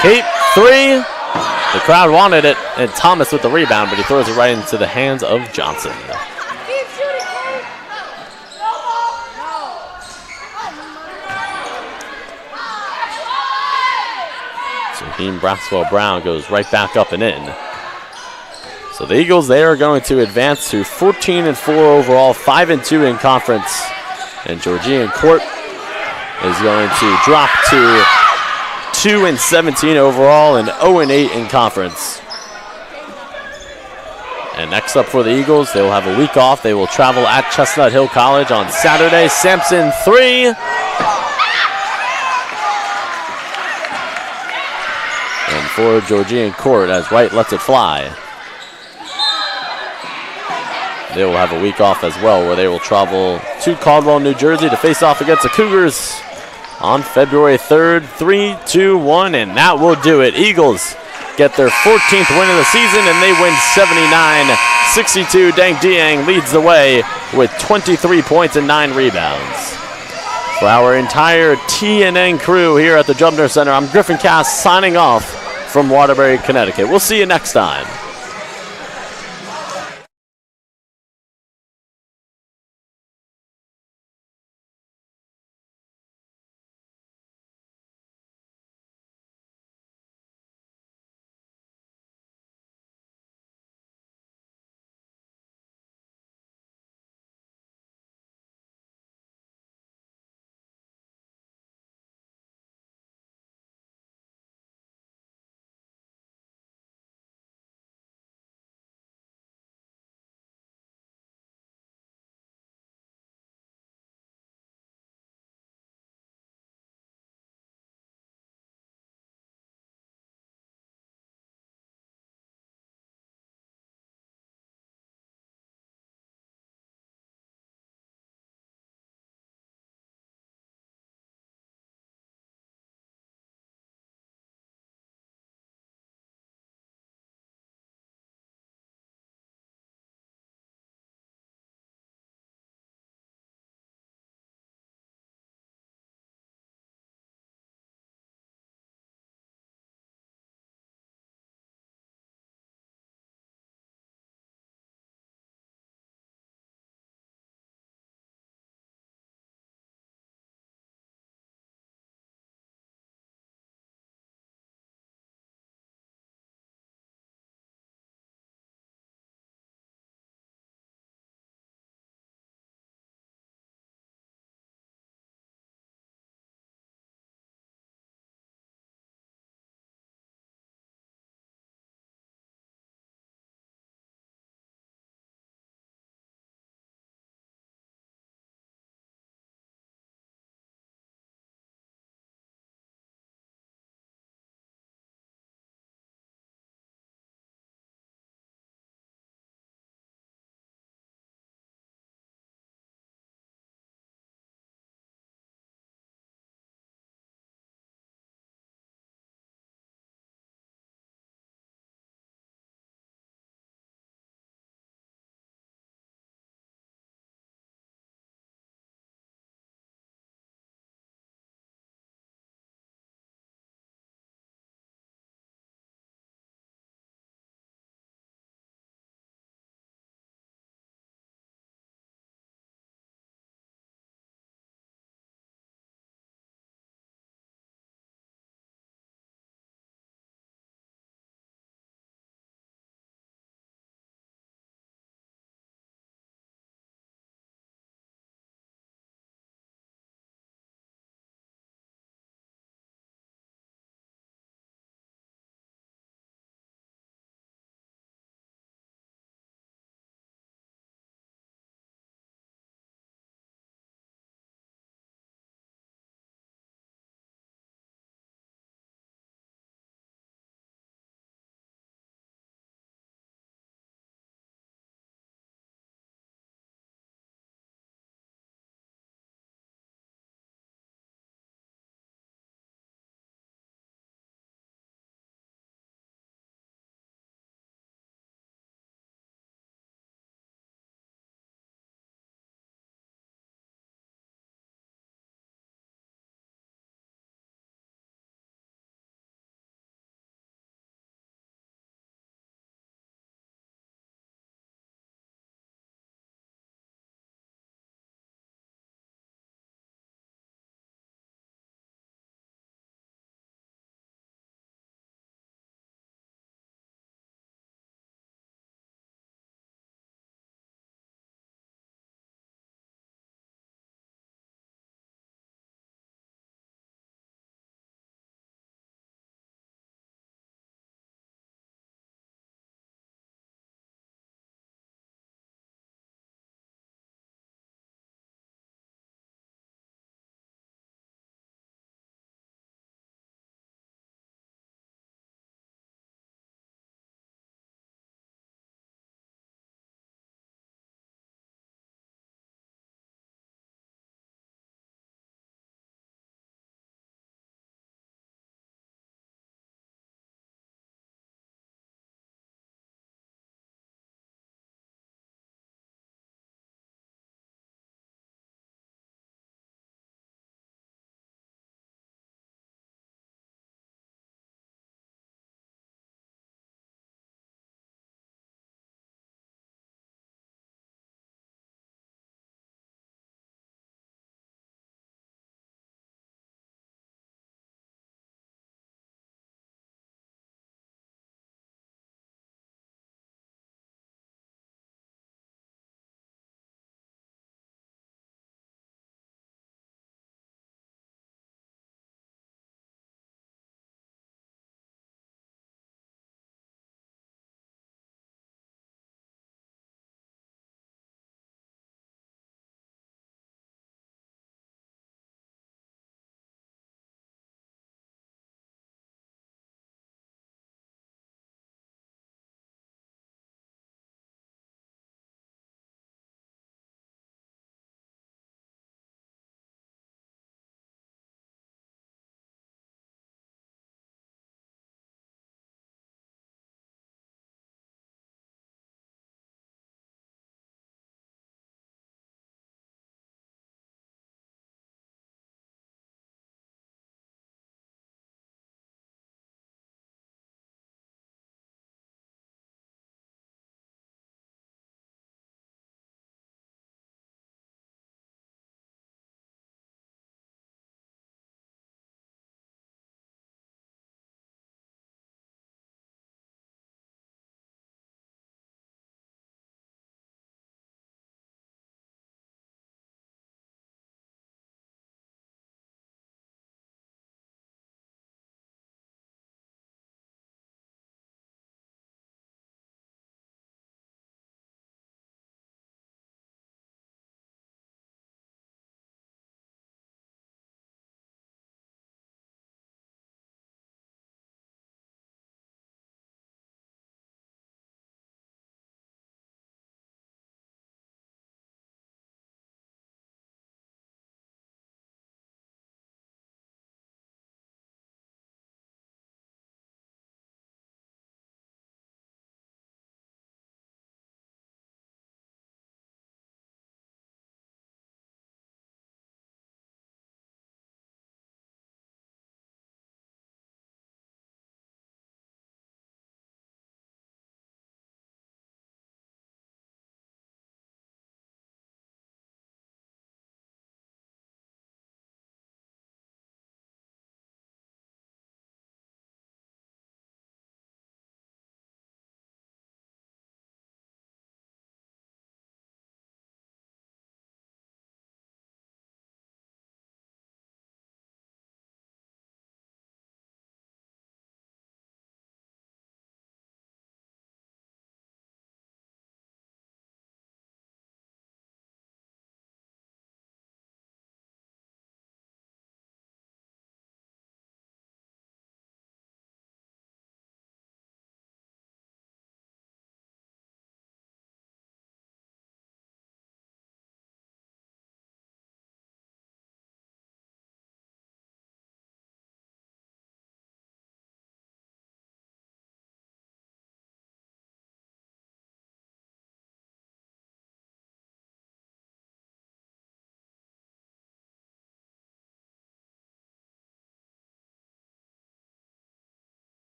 Cape 3. The crowd wanted it, and Thomas with the rebound, but he throws it right into the hands of Johnson. So Team Braswell Brown goes right back up and in. So the Eagles, they are going to advance to 14-4 overall, 5-2 in conference. And Georgian Court is going to drop to 2-17 overall and 0-8 in conference. And next up for the Eagles, they will have a week off. They will travel at Chestnut Hill College on Saturday. Sampson 3. And for Georgian Court, as Wright lets it fly, they will have a week off as well, where they will travel to Caldwell, New Jersey to face off against the Cougars on February 3rd. 3-2-1, and that will do it. Eagles get their 14th win of the season, and they win 79-62. Dang Diang leads the way with 23 points and 9 rebounds. For our entire TNN crew here at the Jubner Center, I'm Griffin Cass signing off from Waterbury, Connecticut. We'll see you next time.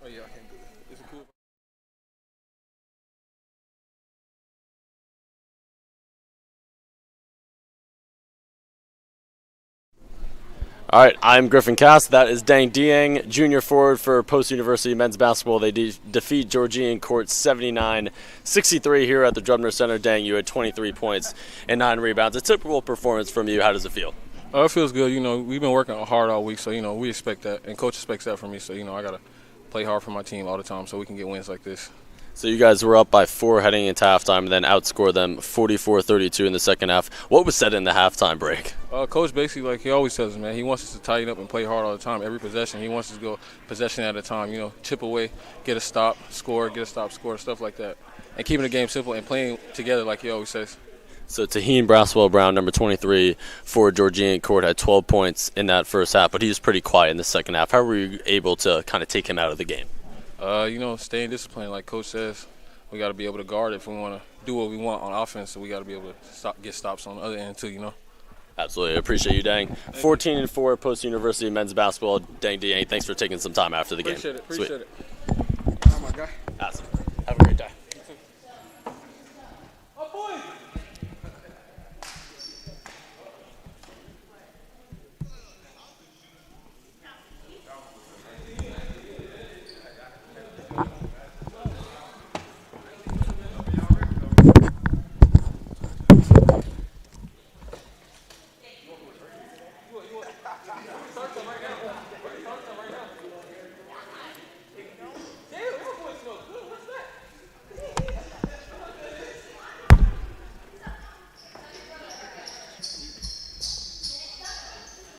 Oh, yeah, I can't do it. Is it cool? All right, I'm Griffin Cass. That is Dang Dieng, junior forward for Post University men's basketball. They defeat Georgian Court 79-63 here at the Drubner Center. Dang, you had 23 points and 9 rebounds. A typical performance from you. How does it feel? It feels good. You know, we've been working hard all week, so, you know, we expect that. And Coach expects that from me, so, you know, I got to play hard for my team all the time so we can get wins like this. So you guys were up by 4 heading into halftime and then outscored them 44-32 in the second half. What was said in the halftime break? Coach basically, like he always tells us, man, he wants us to tighten up and play hard all the time. Every possession, he wants us to go possession at a time, you know, chip away, get a stop, score, get a stop, score, stuff like that. And keeping the game simple and playing together like he always says. So Taheen Braswell-Brown, number 23 for Georgian Court, had 12 points in that first half, but he was pretty quiet in the second half. How were you able to kind of take him out of the game? You know, staying disciplined, like Coach says. We got to be able to guard if we want to do what we want on offense, so we got to be able to get stops on the other end too, you know. Absolutely. I appreciate you, Dang. 14-4 Post University men's basketball. Dang Dieng, thanks for taking some time after the game. Appreciate it. Sweet. Oh, my guy. Awesome.